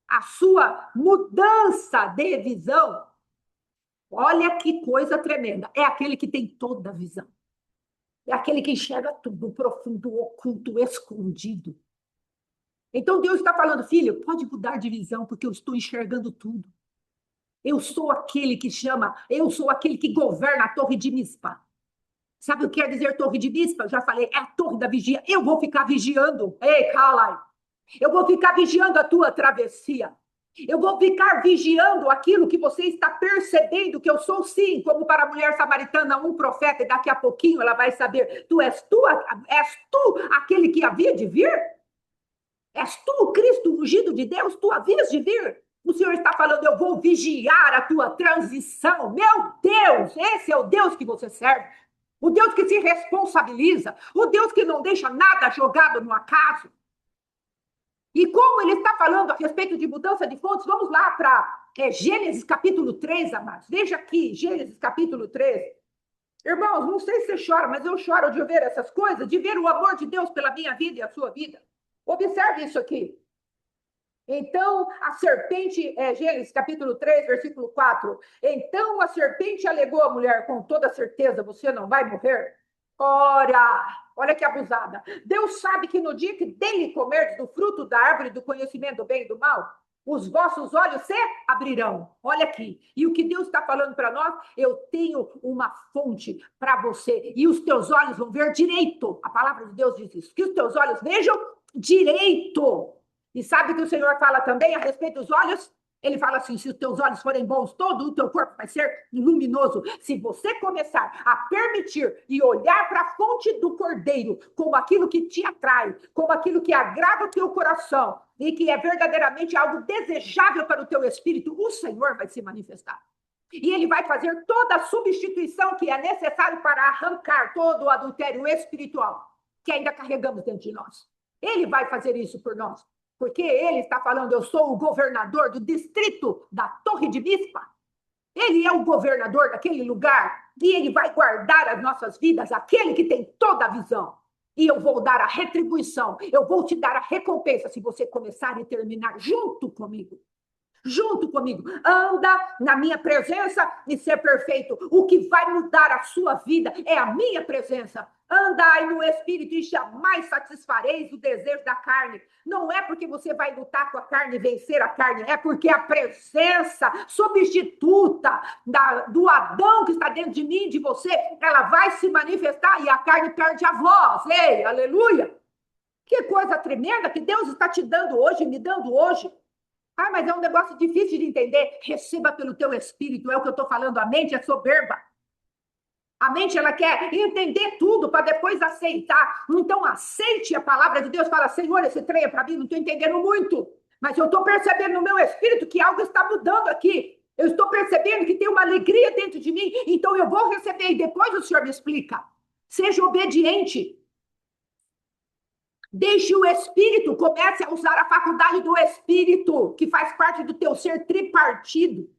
a sua mudança de visão, olha que coisa tremenda, é aquele que tem toda a visão. É aquele que enxerga tudo, profundo, oculto, escondido. Então Deus está falando, filho, pode mudar de visão, porque eu estou enxergando tudo. Eu sou aquele que chama, eu sou aquele que governa a torre de Mispa. Sabe o que quer dizer torre de Mispa? Eu já falei, é a torre da vigia. Eu vou ficar vigiando. Ei, Calai. Eu vou ficar vigiando a tua travessia. Eu vou ficar vigiando aquilo que você está percebendo que eu sou sim, como para a mulher samaritana, um profeta, e daqui a pouquinho ela vai saber, és tu aquele que havia de vir? És tu o Cristo ungido de Deus? Tu havias de vir? O Senhor está falando, eu vou vigiar a tua transição. Meu Deus, esse é o Deus que você serve. O Deus que se responsabiliza. O Deus que não deixa nada jogado no acaso. E como ele está falando a respeito de mudança de fontes, vamos lá para Gênesis capítulo 3, amados. Veja aqui, Gênesis capítulo 3. Irmãos, não sei se você chora, mas eu choro de ver essas coisas, de ver o amor de Deus pela minha vida e a sua vida. Observe isso aqui. Então, a serpente, Gênesis capítulo 3, versículo 4. Então, a serpente alegou à mulher, com toda certeza, você não vai morrer. Ora, olha que abusada. Deus sabe que no dia que dele comerdes do fruto da árvore do conhecimento do bem e do mal, os vossos olhos se abrirão. Olha aqui. E o que Deus está falando para nós? Eu tenho uma fonte para você. E os teus olhos vão ver direito. A palavra de Deus diz isso. Que os teus olhos vejam direito. E sabe que o Senhor fala também a respeito dos olhos? Ele fala assim, se os teus olhos forem bons, todo o teu corpo vai ser luminoso. Se você começar a permitir e olhar para a fonte do Cordeiro como aquilo que te atrai, como aquilo que agrada o teu coração e que é verdadeiramente algo desejável para o teu espírito, o Senhor vai se manifestar. E ele vai fazer toda a substituição que é necessária para arrancar todo o adultério espiritual que ainda carregamos dentro de nós. Ele vai fazer isso por nós. Porque ele está falando, eu sou o governador do distrito da Torre de Mispa. Ele é o governador daquele lugar e ele vai guardar as nossas vidas, aquele que tem toda a visão. E eu vou dar a retribuição, eu vou te dar a recompensa se você começar e terminar junto comigo. Junto comigo, anda na minha presença e ser perfeito. O que vai mudar a sua vida é a minha presença. Andai no Espírito e jamais satisfareis o desejo da carne. Não é porque você vai lutar com a carne e vencer a carne, é porque a presença substituta do Adão que está dentro de mim e de você, ela vai se manifestar e a carne perde a voz. Ei, aleluia! Que coisa tremenda que Deus está te dando hoje, me dando hoje. Ah, mas é um negócio difícil de entender. Receba pelo teu espírito, é o que eu estou falando. A mente é soberba. A mente, ela quer entender tudo para depois aceitar. Então, aceite a palavra de Deus. Fala, Senhor, esse trem é para mim, não estou entendendo muito. Mas eu estou percebendo no meu espírito que algo está mudando aqui. Eu estou percebendo que tem uma alegria dentro de mim. Então, eu vou receber e depois o Senhor me explica. Seja obediente. Deixe o Espírito, comece a usar a faculdade do Espírito, que faz parte do teu ser tripartido.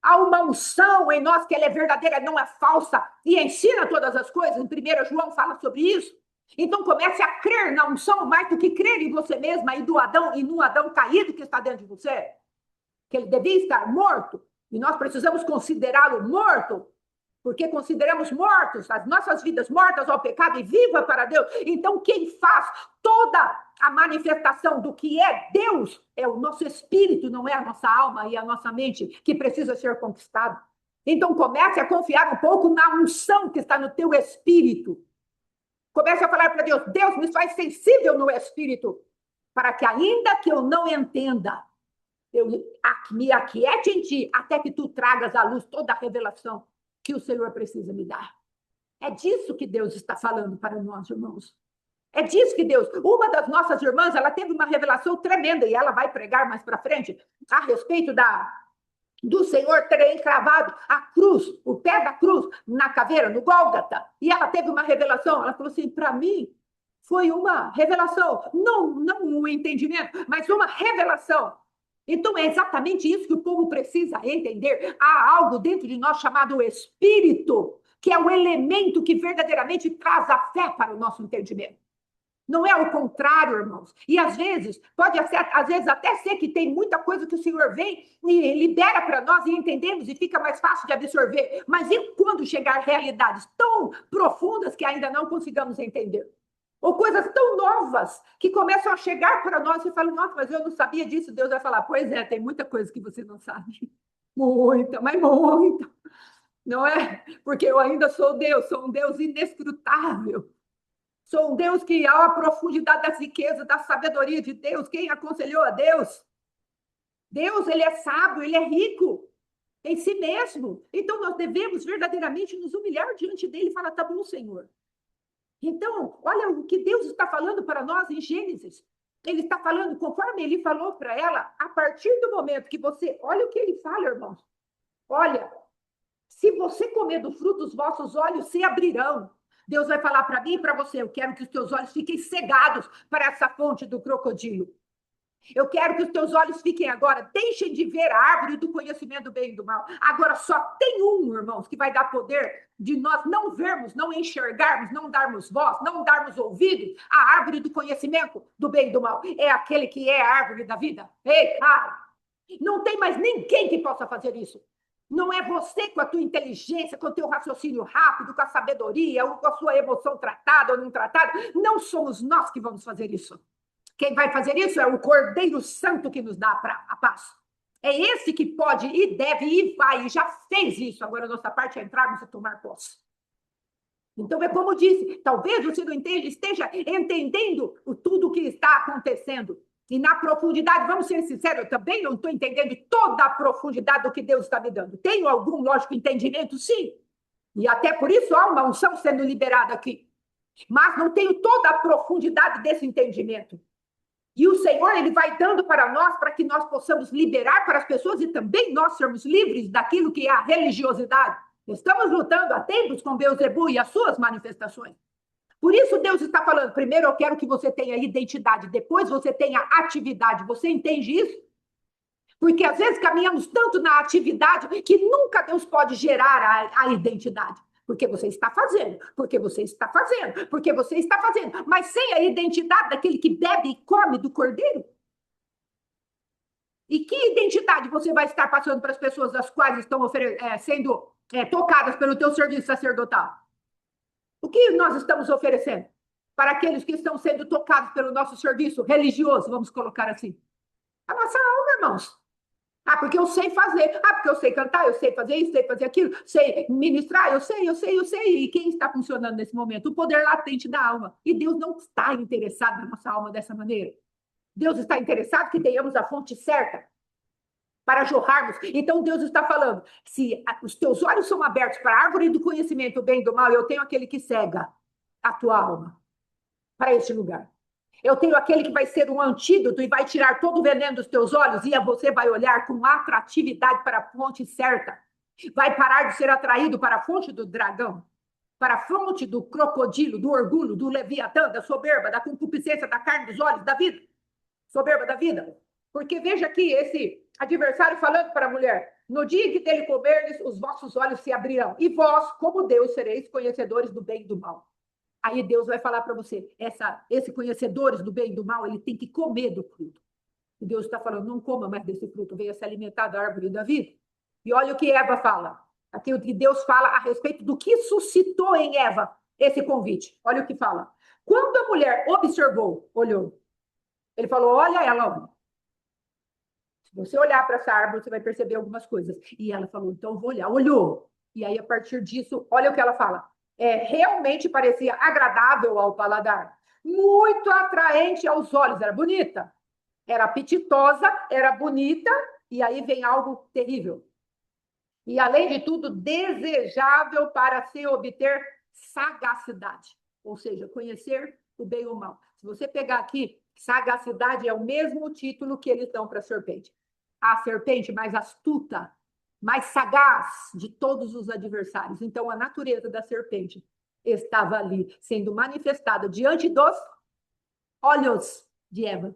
Há uma unção em nós que ela é verdadeira, não é falsa, e ensina todas as coisas. Em 1 João fala sobre isso. Então comece a crer na unção mais do que crer em você mesma e do Adão, e no Adão caído que está dentro de você. Que ele devia estar morto, e nós precisamos considerá-lo morto, porque consideramos mortos as nossas vidas mortas ao pecado e viva para Deus. Então, quem faz toda a manifestação do que é Deus é o nosso espírito, não é a nossa alma e a nossa mente que precisa ser conquistado. Então, comece a confiar um pouco na unção que está no teu espírito. Comece a falar para Deus, Deus, me faz sensível no espírito, para que ainda que eu não entenda, eu me aquiete em ti, até que tu tragas à luz toda a revelação que o Senhor precisa me dar. É disso que Deus está falando para nós, irmãos. É disso que Deus... Uma das nossas irmãs, ela teve uma revelação tremenda, e ela vai pregar mais para frente, a respeito do Senhor ter encravado a cruz, o pé da cruz, na caveira, no Gólgota. E ela teve uma revelação, ela falou assim, para mim, foi uma revelação, não um entendimento, mas uma revelação. Então, é exatamente isso que o povo precisa entender. Há algo dentro de nós chamado Espírito, que é o elemento que verdadeiramente traz a fé para o nosso entendimento. Não é o contrário, irmãos. E às vezes, pode ser, às vezes até ser que tem muita coisa que o Senhor vem e libera para nós e entendemos e fica mais fácil de absorver. Mas e quando chegar realidades tão profundas que ainda não consigamos entender? Ou coisas tão novas que começam a chegar para nós e falam, nossa, mas eu não sabia disso. Deus vai falar, pois é, tem muita coisa que você não sabe. Muita, mas muita. Não é? Porque eu ainda sou Deus, sou um Deus inescrutável. Sou um Deus que há a profundidade das riquezas, da sabedoria de Deus. Quem aconselhou a Deus? Deus, ele é sábio, ele é rico em si mesmo. Então, nós devemos verdadeiramente nos humilhar diante dele e falar, tá bom, Senhor. Então, olha o que Deus está falando para nós em Gênesis. Ele está falando, conforme ele falou para ela, a partir do momento que você... Olha o que ele fala, irmãos. Olha, se você comer do fruto, os vossos olhos se abrirão. Deus vai falar para mim e para você, eu quero que os teus olhos fiquem cegados para essa fonte do crocodilo. Eu quero que os teus olhos fiquem agora, deixem de ver a árvore do conhecimento do bem e do mal. Agora só tem um, irmãos, que vai dar poder de nós não vermos, não enxergarmos, não darmos voz, não darmos ouvidos à árvore do conhecimento do bem e do mal. É aquele que é a árvore da vida. Ei, cara, não tem mais ninguém que possa fazer isso. Não é você com a tua inteligência, com o teu raciocínio rápido, com a sabedoria, ou com a sua emoção tratada ou não tratada. Não somos nós que vamos fazer isso. Quem vai fazer isso é o Cordeiro Santo que nos dá a paz. É esse que pode e deve e vai, e já fez isso. Agora a nossa parte é entrarmos e tomar posse. Então é como disse, talvez você não esteja entendendo tudo o que está acontecendo. E na profundidade, vamos ser sinceros, eu também não estou entendendo toda a profundidade do que Deus está me dando. Tenho algum, lógico, entendimento? Sim. E até por isso há uma unção sendo liberada aqui. Mas não tenho toda a profundidade desse entendimento. E o Senhor, ele vai dando para nós, para que nós possamos liberar para as pessoas e também nós sermos livres daquilo que é a religiosidade. Estamos lutando há tempos com Beelzebul e as suas manifestações. Por isso Deus está falando, primeiro eu quero que você tenha identidade, depois você tenha atividade. Você entende isso? Porque às vezes caminhamos tanto na atividade que nunca Deus pode gerar a identidade. Porque você está fazendo, porque você está fazendo, porque você está fazendo. Mas sem a identidade daquele que bebe e come do cordeiro. E que identidade você vai estar passando para as pessoas das quais estão sendo tocadas pelo teu serviço sacerdotal? O que nós estamos oferecendo para aqueles que estão sendo tocados pelo nosso serviço religioso, vamos colocar assim? A nossa alma, irmãos. Ah, porque eu sei fazer. Ah, porque eu sei cantar, eu sei fazer isso, sei fazer aquilo, sei ministrar, eu sei. E quem está funcionando nesse momento? O poder latente da alma. E Deus não está interessado na nossa alma dessa maneira. Deus está interessado que tenhamos a fonte certa para jorrarmos. Então Deus está falando, se os teus olhos são abertos para a árvore do conhecimento, o bem e do mal, eu tenho aquele que cega a tua alma para este lugar. Eu tenho aquele que vai ser um antídoto e vai tirar todo o veneno dos teus olhos e você vai olhar com atratividade para a fonte certa. Vai parar de ser atraído para a fonte do dragão, para a fonte do crocodilo, do orgulho, do leviatã, da soberba, da concupiscência, da carne dos olhos, da vida. Soberba da vida. Porque veja aqui esse adversário falando para a mulher, no dia que dele comerdes, os vossos olhos se abrirão. E vós, como Deus, sereis conhecedores do bem e do mal. Aí Deus vai falar para você, esse conhecedores do bem e do mal, ele tem que comer do fruto. E Deus está falando, não coma mais desse fruto, venha se alimentar da árvore da vida. E olha o que Eva fala. Aqui o que Deus fala a respeito do que suscitou em Eva esse convite. Olha o que fala. Quando a mulher observou, olhou, ele falou, olha ela, olha. Se você olhar para essa árvore, você vai perceber algumas coisas. E ela falou, então eu vou olhar. Olhou. E aí, a partir disso, olha o que ela fala. Realmente parecia agradável ao paladar, muito atraente aos olhos, era bonita, era apetitosa, era bonita, e aí vem algo terrível. E, além de tudo, desejável para se obter sagacidade, ou seja, conhecer o bem e o mal. Se você pegar aqui, sagacidade é o mesmo título que eles dão para a serpente. A serpente mais astuta, mais sagaz de todos os adversários. Então, a natureza da serpente estava ali, sendo manifestada diante dos olhos de Eva.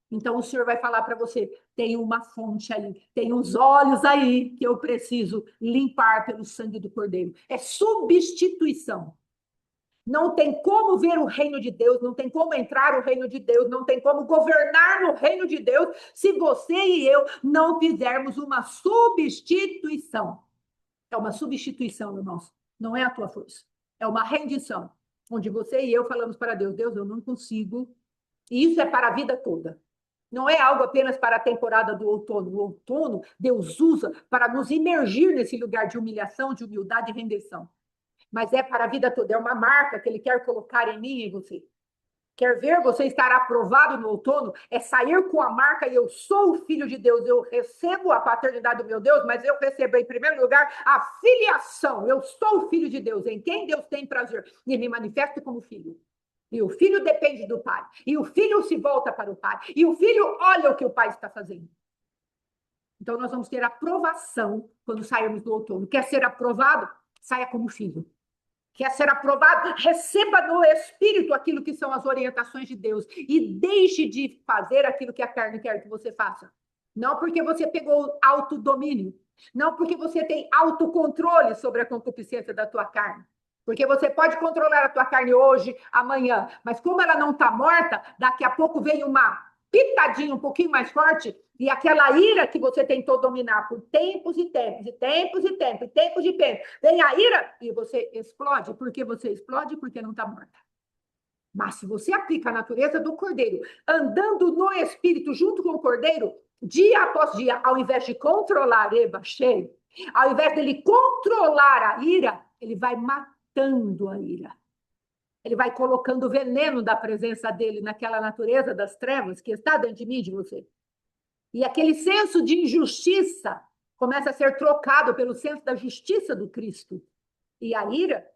Então, o Senhor vai falar para você, tem uma fonte ali, tem uns olhos aí que eu preciso limpar pelo sangue do Cordeiro. É substituição. Não tem como ver o reino de Deus, não tem como entrar no reino de Deus, não tem como governar no reino de Deus se você e eu não fizermos uma substituição. É uma substituição, irmãos. Não é a tua força. É uma rendição, onde você e eu falamos para Deus, Deus, eu não consigo. E isso é para a vida toda. Não é algo apenas para a temporada do outono. O outono, Deus usa para nos imergir nesse lugar de humilhação, de humildade e rendição. Mas é para a vida toda, é uma marca que ele quer colocar em mim e em você. Quer ver você estar aprovado no outono? É sair com a marca, e eu sou o filho de Deus, eu recebo a paternidade do meu Deus, mas eu recebo em primeiro lugar a filiação. Eu sou o filho de Deus, em quem Deus tem prazer, e me manifesto como filho. E o filho depende do pai. E o filho se volta para o pai. E o filho olha o que o pai está fazendo. Então, nós vamos ter aprovação quando sairmos do outono. Quer ser aprovado? Saia como filho. Quer ser aprovado? Receba no Espírito aquilo que são as orientações de Deus. E deixe de fazer aquilo que a carne quer que você faça. Não porque você pegou autodomínio. Não porque você tem autocontrole sobre a concupiscência da tua carne. Porque você pode controlar a tua carne hoje, amanhã. Mas como ela não está morta, daqui a pouco vem uma pitadinha um pouquinho mais forte e aquela ira que você tentou dominar por tempos e tempos, e tempos e tempos, e tempos de tempo. Vem a ira e você explode. Por que você explode? Porque não está morta. Mas se você aplica a natureza do cordeiro, andando no espírito junto com o cordeiro, dia após dia, ao invés de controlar, cheio, ao invés dele controlar a ira, ele vai matando a ira. Ele vai colocando veneno da presença dele naquela natureza das trevas que está dentro de mim, de você. E aquele senso de injustiça começa a ser trocado pelo senso da justiça do Cristo. E a ira,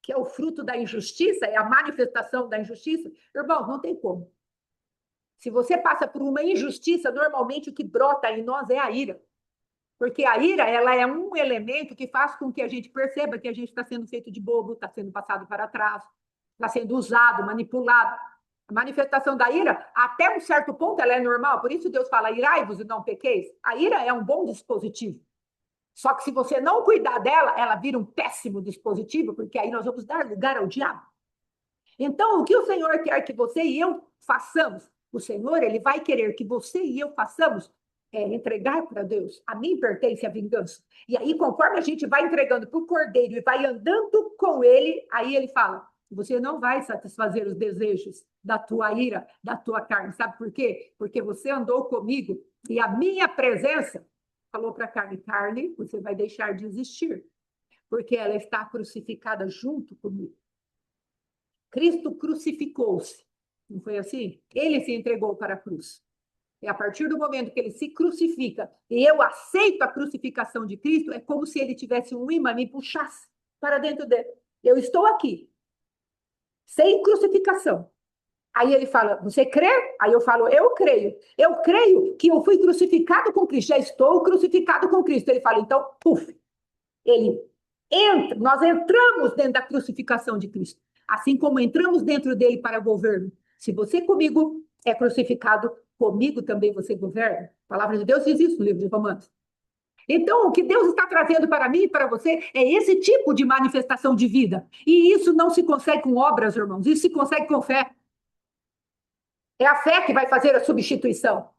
que é o fruto da injustiça, é a manifestação da injustiça, irmãos, não tem como. Se você passa por uma injustiça, normalmente o que brota em nós é a ira. Porque a ira, ela é um elemento que faz com que a gente perceba que a gente está sendo feito de bobo, está sendo passado para trás, está sendo usado, manipulado. A manifestação da ira, até um certo ponto, ela é normal. Por isso Deus fala, irai-vos e não pequeis. A ira é um bom dispositivo. Só que se você não cuidar dela, ela vira um péssimo dispositivo, porque aí nós vamos dar lugar ao diabo. Então, o que o Senhor quer que você e eu façamos? O Senhor, ele vai querer que você e eu façamos entregar para Deus. A mim pertence a vingança. E aí, conforme a gente vai entregando para o cordeiro e vai andando com ele, aí ele fala, você não vai satisfazer os desejos da tua ira, da tua carne. Sabe por quê? Porque você andou comigo e a minha presença falou para a carne, carne, você vai deixar de existir, porque ela está crucificada junto comigo. Cristo crucificou-se. Não foi assim? Ele se entregou para a cruz. E a partir do momento que ele se crucifica e eu aceito a crucificação de Cristo, é como se ele tivesse um imã, me puxasse para dentro dele. Eu estou aqui, sem crucificação. Aí ele fala, você crê? Aí eu falo, eu creio. Eu creio que eu fui crucificado com Cristo, já estou crucificado com Cristo. Ele fala, então, puf. Ele entra, nós entramos dentro da crucificação de Cristo. Assim como entramos dentro dele para governo. Se você comigo é crucificado, comigo também você governa. A palavra de Deus diz isso no livro de Romanos. Então, o que Deus está trazendo para mim e para você é esse tipo de manifestação de vida. E isso não se consegue com obras, irmãos. Isso se consegue com fé. É a fé que vai fazer a substituição.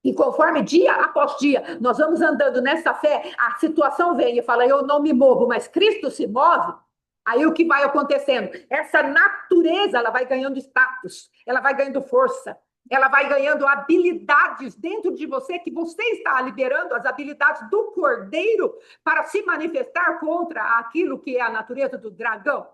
E conforme dia após dia nós vamos andando nessa fé, a situação vem e fala, eu não me movo, mas Cristo se move. Aí o que vai acontecendo? Essa natureza, ela vai ganhando status, ela vai ganhando força, ela vai ganhando habilidades dentro de você, que você está liberando as habilidades do cordeiro para se manifestar contra aquilo que é a natureza do dragão.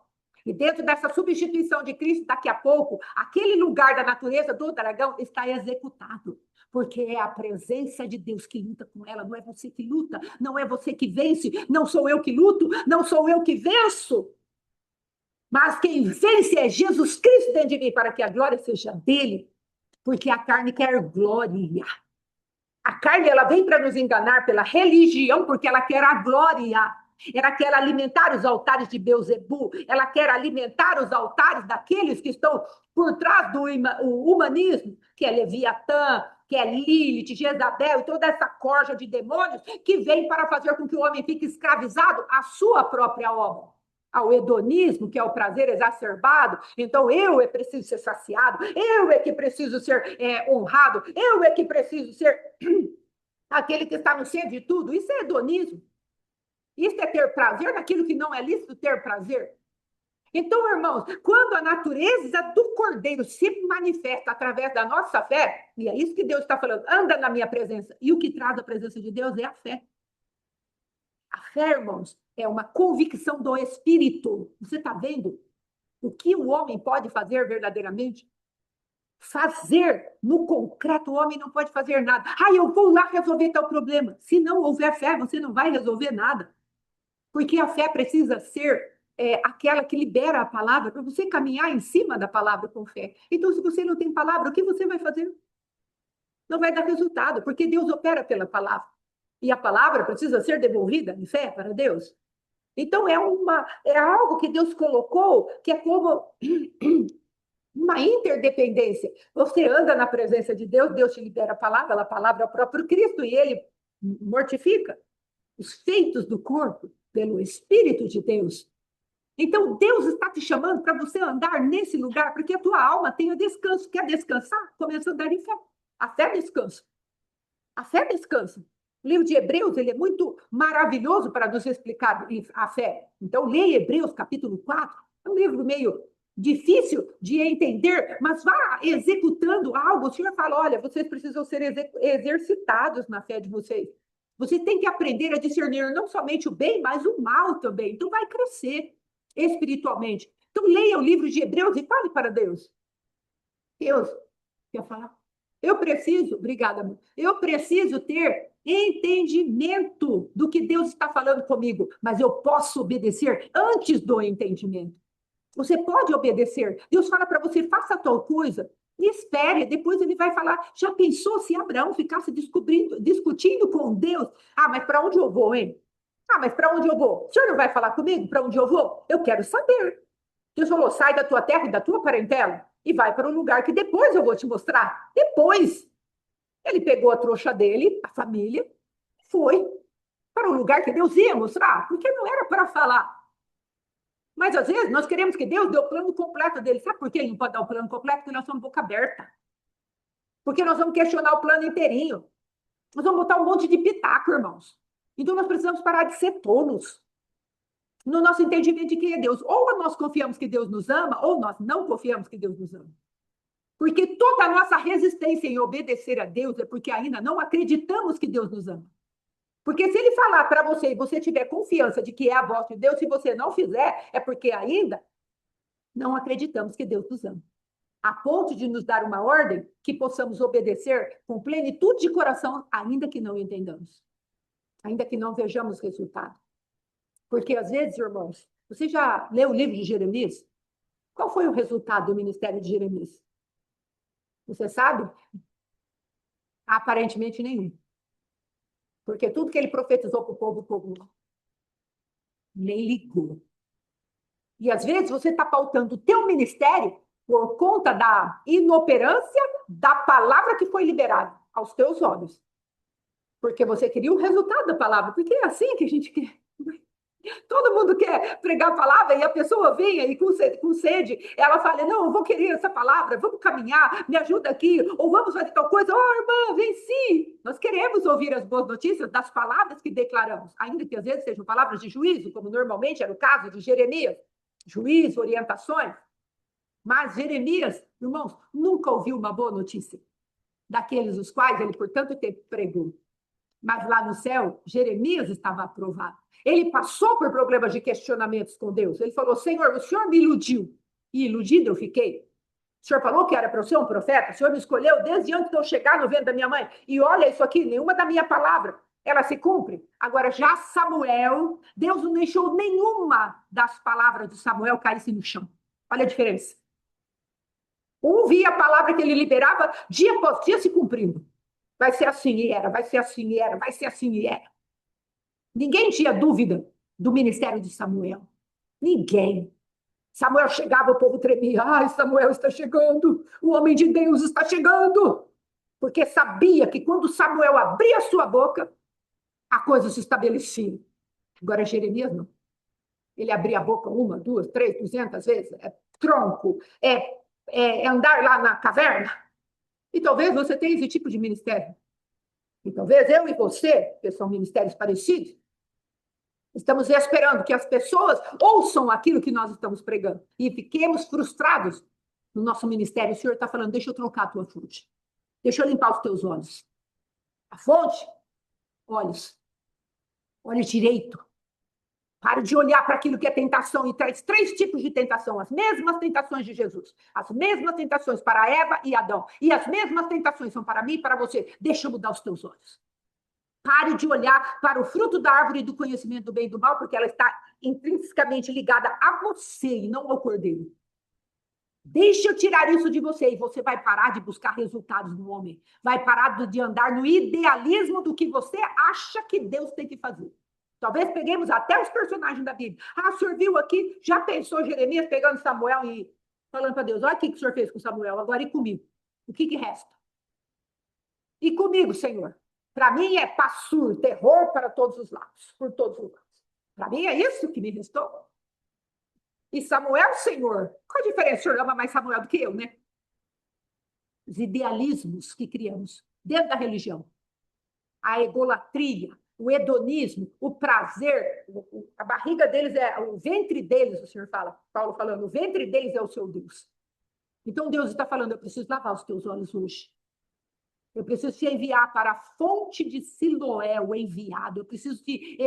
E dentro dessa substituição de Cristo, daqui a pouco, aquele lugar da natureza do dragão está executado. Porque é a presença de Deus que luta com ela, não é você que luta, não é você que vence, não sou eu que luto, não sou eu que venço. Mas quem vence é Jesus Cristo dentro de mim, para que a glória seja dele, porque a carne quer glória. A carne, ela vem para nos enganar pela religião, porque ela quer a glória. Ela quer alimentar os altares de Beuzebu, ela quer alimentar os altares daqueles que estão por trás do humanismo, que é Leviatã, que é Lilith, Jezabel e toda essa corja de demônios que vem para fazer com que o homem fique escravizado à sua própria obra. Ao hedonismo, que é o prazer exacerbado, então eu é preciso ser saciado, eu é que preciso ser honrado, eu é que preciso ser aquele que está no centro de tudo. Isso é hedonismo. Isso é ter prazer naquilo que não é lícito ter prazer. Então, irmãos, quando a natureza do cordeiro se manifesta através da nossa fé, e é isso que Deus está falando, anda na minha presença, e o que traz a presença de Deus é a fé. A fé, irmãos, é uma convicção do Espírito. Você está vendo o que o homem pode fazer verdadeiramente? Fazer no concreto, o homem não pode fazer nada. Ah, eu vou lá resolver tal problema. Se não houver fé, você não vai resolver nada. Porque a fé precisa ser aquela que libera a palavra, para você caminhar em cima da palavra com fé. Então, se você não tem palavra, o que você vai fazer? Não vai dar resultado, porque Deus opera pela palavra. E a palavra precisa ser devolvida em fé para Deus. Então, é algo que Deus colocou, que é como uma interdependência. Você anda na presença de Deus, Deus te libera a palavra é o próprio Cristo, e ele mortifica os feitos do corpo pelo Espírito de Deus. Então, Deus está te chamando para você andar nesse lugar, porque a tua alma tenha descanso. Quer descansar? Começa a andar em fé. A fé descansa. A fé descansa. O livro de Hebreus, ele é muito maravilhoso para nos explicar a fé. Então, leia Hebreus, capítulo 4. É um livro meio difícil de entender, mas vá executando algo. O Senhor fala, olha, vocês precisam ser exercitados na fé de vocês. Você tem que aprender a discernir não somente o bem, mas o mal também. Então, vai crescer espiritualmente. Então, leia o livro de Hebreus e fale para Deus. Deus, quer falar? Obrigada, amor. Eu preciso ter entendimento do que Deus está falando comigo, mas eu posso obedecer antes do entendimento. Você pode obedecer. Deus fala para você, faça tal coisa, e espere, depois ele vai falar. Já pensou se Abraão ficasse discutindo com Deus? Ah, mas para onde eu vou, hein? Ah, mas para onde eu vou? O senhor não vai falar comigo para onde eu vou? Eu quero saber. Deus falou, sai da tua terra e da tua parentela e vai para um lugar que depois eu vou te mostrar. Depois. Ele pegou a trouxa dele, a família, foi para o lugar que Deus ia mostrar, porque não era para falar. Mas às vezes nós queremos que Deus dê o plano completo dele. Sabe por que ele não pode dar o plano completo? Porque nós somos boca aberta. Porque nós vamos questionar o plano inteirinho. Nós vamos botar um monte de pitaco, irmãos. Então nós precisamos parar de ser tolos no nosso entendimento de quem é Deus. Ou nós confiamos que Deus nos ama, ou nós não confiamos que Deus nos ama. Porque toda a nossa resistência em obedecer a Deus é porque ainda não acreditamos que Deus nos ama. Porque se ele falar para você e você tiver confiança de que é a voz de Deus, se você não fizer, é porque ainda não acreditamos que Deus nos ama. A ponto de nos dar uma ordem que possamos obedecer com plenitude de coração, ainda que não entendamos. Ainda que não vejamos resultado. Porque às vezes, irmãos, você já leu o livro de Jeremias? Qual foi o resultado do ministério de Jeremias? Você sabe? Aparentemente nenhum. Porque tudo que ele profetizou para o povo nem ligou. E às vezes você está pautando o teu ministério por conta da inoperância da palavra que foi liberada aos teus olhos. Porque você queria o resultado da palavra. Porque é assim que a gente quer. Todo mundo quer pregar a palavra e a pessoa vem aí com sede, ela fala, não, eu vou querer essa palavra, vamos caminhar, me ajuda aqui, ou vamos fazer tal coisa, irmã, vem sim. Nós queremos ouvir as boas notícias das palavras que declaramos, ainda que às vezes sejam palavras de juízo, como normalmente era o caso de Jeremias, juízo, orientações. Mas Jeremias, irmãos, nunca ouviu uma boa notícia daqueles os quais ele por tanto tempo pregou. Mas lá no céu, Jeremias estava aprovado. Ele passou por problemas de questionamentos com Deus. Ele falou, Senhor, o Senhor me iludiu. E iludido eu fiquei. O Senhor falou que era para eu ser um profeta. O Senhor me escolheu desde antes de eu chegar no ventre da minha mãe. E olha isso aqui, nenhuma da minha palavra, ela se cumpre. Agora, já Samuel, Deus não deixou nenhuma das palavras de Samuel caísse no chão. Olha a diferença. Um via a palavra que ele liberava dia após dia se cumprindo. Vai ser assim e era, vai ser assim e era, vai ser assim e era. Ninguém tinha dúvida do ministério de Samuel. Ninguém. Samuel chegava, o povo tremia. Ai, Samuel está chegando, o homem de Deus está chegando. Porque sabia que quando Samuel abria a sua boca, a coisa se estabelecia. Agora, Jeremias não. Ele abria a boca 1, 2, 3, 200 vezes. É tronco, é andar lá na caverna. E talvez você tenha esse tipo de ministério. E talvez eu e você, que são ministérios parecidos, estamos esperando que as pessoas ouçam aquilo que nós estamos pregando e fiquemos frustrados no nosso ministério. O Senhor está falando, deixa eu trocar a tua fonte. Deixa eu limpar os teus olhos. A fonte, olhos. Olhos direito. Pare de olhar para aquilo que é tentação e traz 3 tipos de tentação. As mesmas tentações de Jesus. As mesmas tentações para Eva e Adão. E as mesmas tentações são para mim e para você. Deixa eu mudar os teus olhos. Pare de olhar para o fruto da árvore do conhecimento do bem e do mal, porque ela está intrinsecamente ligada a você e não ao cordeiro. Deixa eu tirar isso de você e você vai parar de buscar resultados no homem. Vai parar de andar no idealismo do que você acha que Deus tem que fazer. Talvez peguemos até os personagens da Bíblia. Ah, o senhor viu aqui? Já pensou Jeremias pegando Samuel e falando para Deus, olha o que o senhor fez com Samuel, agora e comigo? O que resta? E comigo, Senhor? Para mim é passur, terror para todos os lados, por todos os lados. Para mim é isso que me restou. E Samuel, Senhor, qual a diferença? O senhor ama mais Samuel do que eu, né? Os idealismos que criamos dentro da religião. A egolatria, o hedonismo, o prazer, a barriga deles o ventre deles, o senhor fala, Paulo falando, o ventre deles é o seu Deus. Então Deus está falando, eu preciso lavar os teus olhos hoje. Eu preciso te enviar para a fonte de Siloé, o enviado. Eu preciso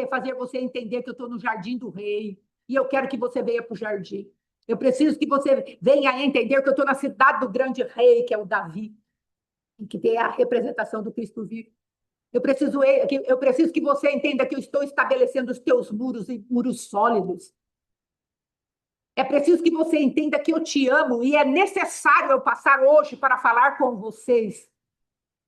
fazer você entender que eu estou no jardim do rei. E eu quero que você venha para o jardim. Eu preciso que você venha a entender que eu estou na cidade do grande rei, que é o Davi, que tem a representação do Cristo vivo. Eu preciso que você entenda que eu estou estabelecendo os teus muros e muros sólidos. É preciso que você entenda que eu te amo e é necessário eu passar hoje para falar com vocês,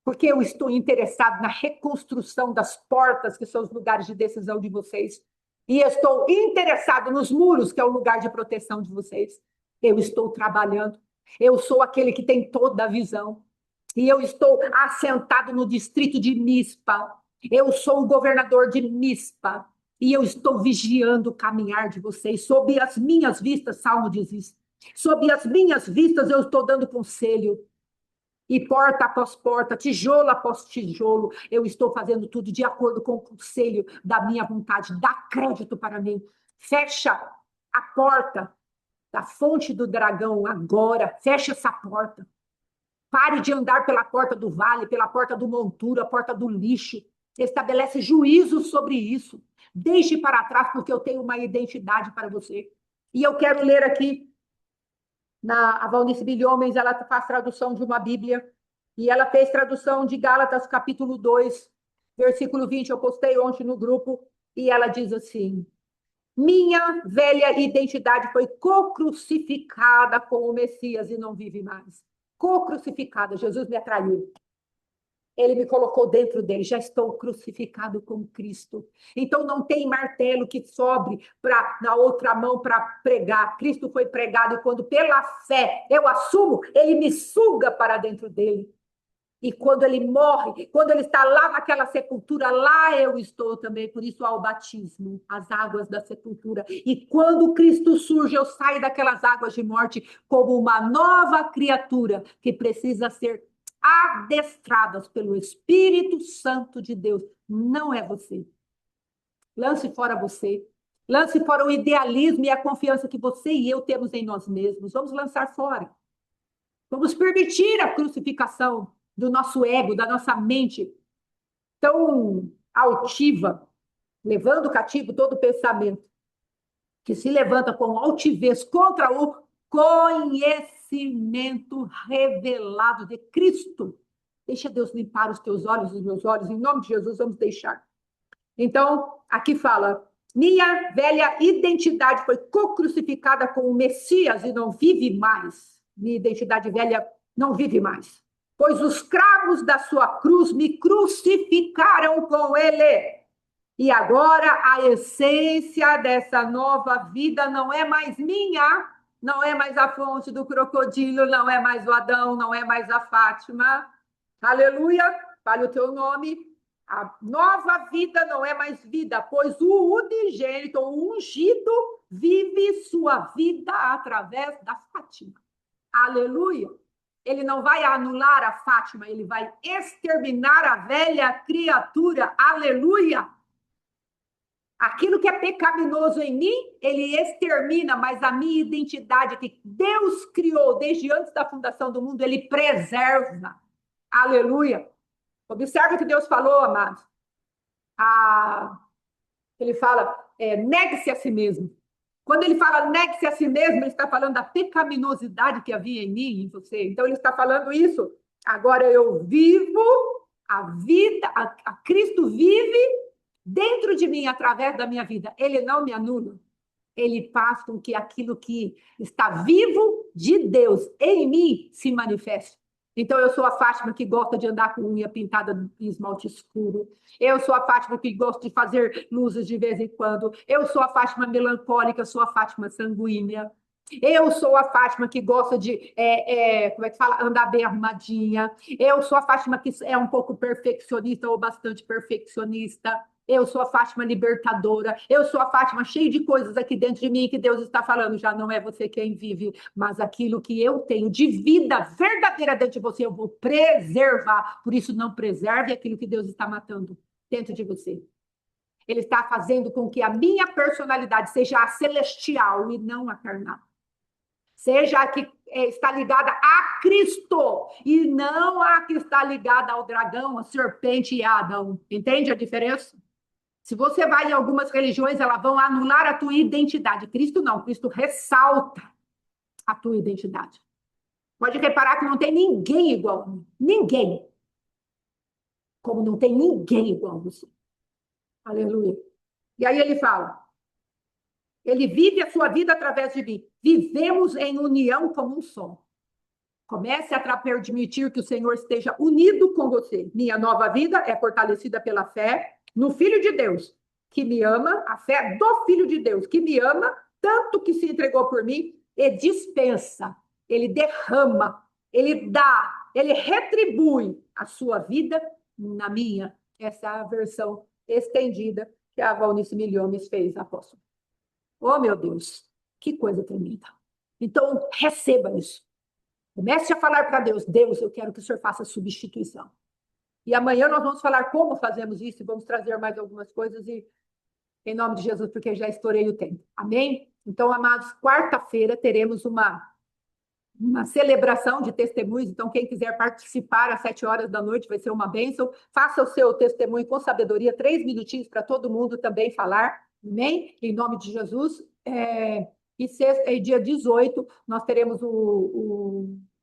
porque eu estou interessado na reconstrução das portas, que são os lugares de decisão de vocês. E eu estou interessado nos muros, que é o lugar de proteção de vocês. Eu estou trabalhando. Eu sou aquele que tem toda a visão. E eu estou assentado no distrito de Mispa. Eu sou o governador de Mispa. E eu estou vigiando o caminhar de vocês. Sob as minhas vistas, Salmo diz isso. Sob as minhas vistas, eu estou dando conselho. E porta após porta, tijolo após tijolo, eu estou fazendo tudo de acordo com o conselho da minha vontade. Dá crédito para mim. Fecha a porta da fonte do dragão agora. Fecha essa porta. Pare de andar pela porta do vale, pela porta do monturo, a porta do lixo. Estabelece juízo sobre isso. Deixe para trás, porque eu tenho uma identidade para você. E eu quero ler aqui a Valnice Bilhomens, ela faz tradução de uma Bíblia, e ela fez tradução de Gálatas, capítulo 2, versículo 20, eu postei ontem no grupo, e ela diz assim, minha velha identidade foi co-crucificada com o Messias e não vive mais. Co-crucificada, Jesus me atraiu. Ele me colocou dentro dele, já estou crucificado com Cristo. Então não tem martelo que sobre na outra mão para pregar. Cristo foi pregado e quando pela fé eu assumo, ele me suga para dentro dele. E quando ele morre, quando ele está lá naquela sepultura, lá eu estou também. Por isso há o batismo, as águas da sepultura. E quando Cristo surge, eu saio daquelas águas de morte como uma nova criatura que precisa ser adestradas pelo Espírito Santo de Deus. Não é você. Lance fora você. Lance fora o idealismo e a confiança que você e eu temos em nós mesmos. Vamos lançar fora. Vamos permitir a crucificação do nosso ego, da nossa mente tão altiva, levando cativo todo pensamento que se levanta com altivez contra o conhecimento revelado de Cristo. Deixa Deus limpar os teus olhos, os meus olhos, em nome de Jesus, vamos deixar. Então, aqui fala, minha velha identidade foi co-crucificada com o Messias e não vive mais. Minha identidade velha não vive mais. Pois os cravos da sua cruz me crucificaram com ele. E agora a essência dessa nova vida não é mais minha, não é mais a fonte do crocodilo, não é mais o Adão, não é mais a Fátima. Aleluia, fale o teu nome. A nova vida não é mais vida, pois o unigênito, o ungido, vive sua vida através da Fátima. Aleluia. Ele não vai anular a Fátima, ele vai exterminar a velha criatura. Aleluia. Aquilo que é pecaminoso em mim, ele extermina, mas a minha identidade que Deus criou desde antes da fundação do mundo, ele preserva. Aleluia. Observe o que Deus falou, amados. Ele fala, negue-se a si mesmo. Quando ele fala negue-se a si mesmo, ele está falando da pecaminosidade que havia em mim e em você. Então, ele está falando isso. Agora eu vivo a vida, a Cristo vive dentro de mim, através da minha vida. Ele não me anula. ele faz com que aquilo que está vivo de Deus em mim se manifeste. Então, eu sou a Fátima que gosta de andar com unha pintada de esmalte escuro. Eu sou a Fátima que gosta de fazer luzes de vez em quando. Eu sou a Fátima melancólica, sou a Fátima sanguínea. Eu sou a Fátima que gosta de, como é que fala, andar bem arrumadinha. Eu sou a Fátima que é um pouco perfeccionista ou bastante perfeccionista. Eu sou a Fátima libertadora. Eu sou a Fátima cheia de coisas aqui dentro de mim que Deus está falando. Já não é você quem vive, mas aquilo que eu tenho de vida verdadeira dentro de você, eu vou preservar. Por isso, não preserve aquilo que Deus está matando dentro de você. Ele está fazendo com que a minha personalidade seja a celestial e não a carnal. Seja a que está ligada a Cristo e não a que está ligada ao dragão, a serpente e a Adão. Entende a diferença? Se você vai em algumas religiões, elas vão anular a tua identidade. Cristo não, Cristo ressalta a tua identidade. Pode reparar que não tem ninguém igual a mim. Ninguém. Como não tem ninguém igual a você. Aleluia. E aí ele fala, ele vive a sua vida através de mim. Vivemos em união como um só. Comece a permitir que o Senhor esteja unido com você. Minha nova vida é fortalecida pela fé no Filho de Deus, que me ama, a fé do Filho de Deus, que me ama, tanto que se entregou por mim e dispensa, ele derrama, ele dá, ele retribui a sua vida na minha. Essa é a versão estendida que a Valnice Milhomes fez, apóstolo. Oh, meu Deus, que coisa tremenda. Então, receba isso. Comece a falar para Deus, Deus, eu quero que o Senhor faça substituição. E amanhã nós vamos falar como fazemos isso e vamos trazer mais algumas coisas e em nome de Jesus, porque já estourei o tempo. Amém? Então, amados, quarta-feira teremos uma celebração de testemunhos. Então, quem quiser participar às 7 horas da noite vai ser uma bênção. Faça o seu testemunho com sabedoria, 3 minutinhos para todo mundo também falar. Amém? Em nome de Jesus. E dia 18, nós teremos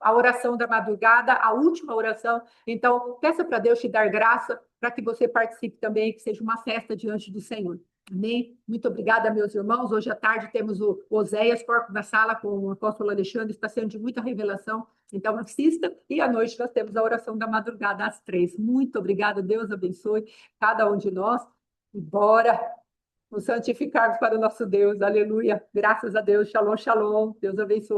a oração da madrugada, a última oração. Então, peça para Deus te dar graça para que você participe também, que seja uma festa diante do Senhor. Amém? Muito obrigada, meus irmãos. Hoje à tarde temos o Oséias Corpo na sala com o apóstolo Alexandre, está sendo de muita revelação. Então, assista. E à noite nós temos a oração da madrugada às 3. Muito obrigada. Deus abençoe cada um de nós. E bora nos santificarmos para o nosso Deus. Aleluia. Graças a Deus. Shalom, shalom. Deus abençoe.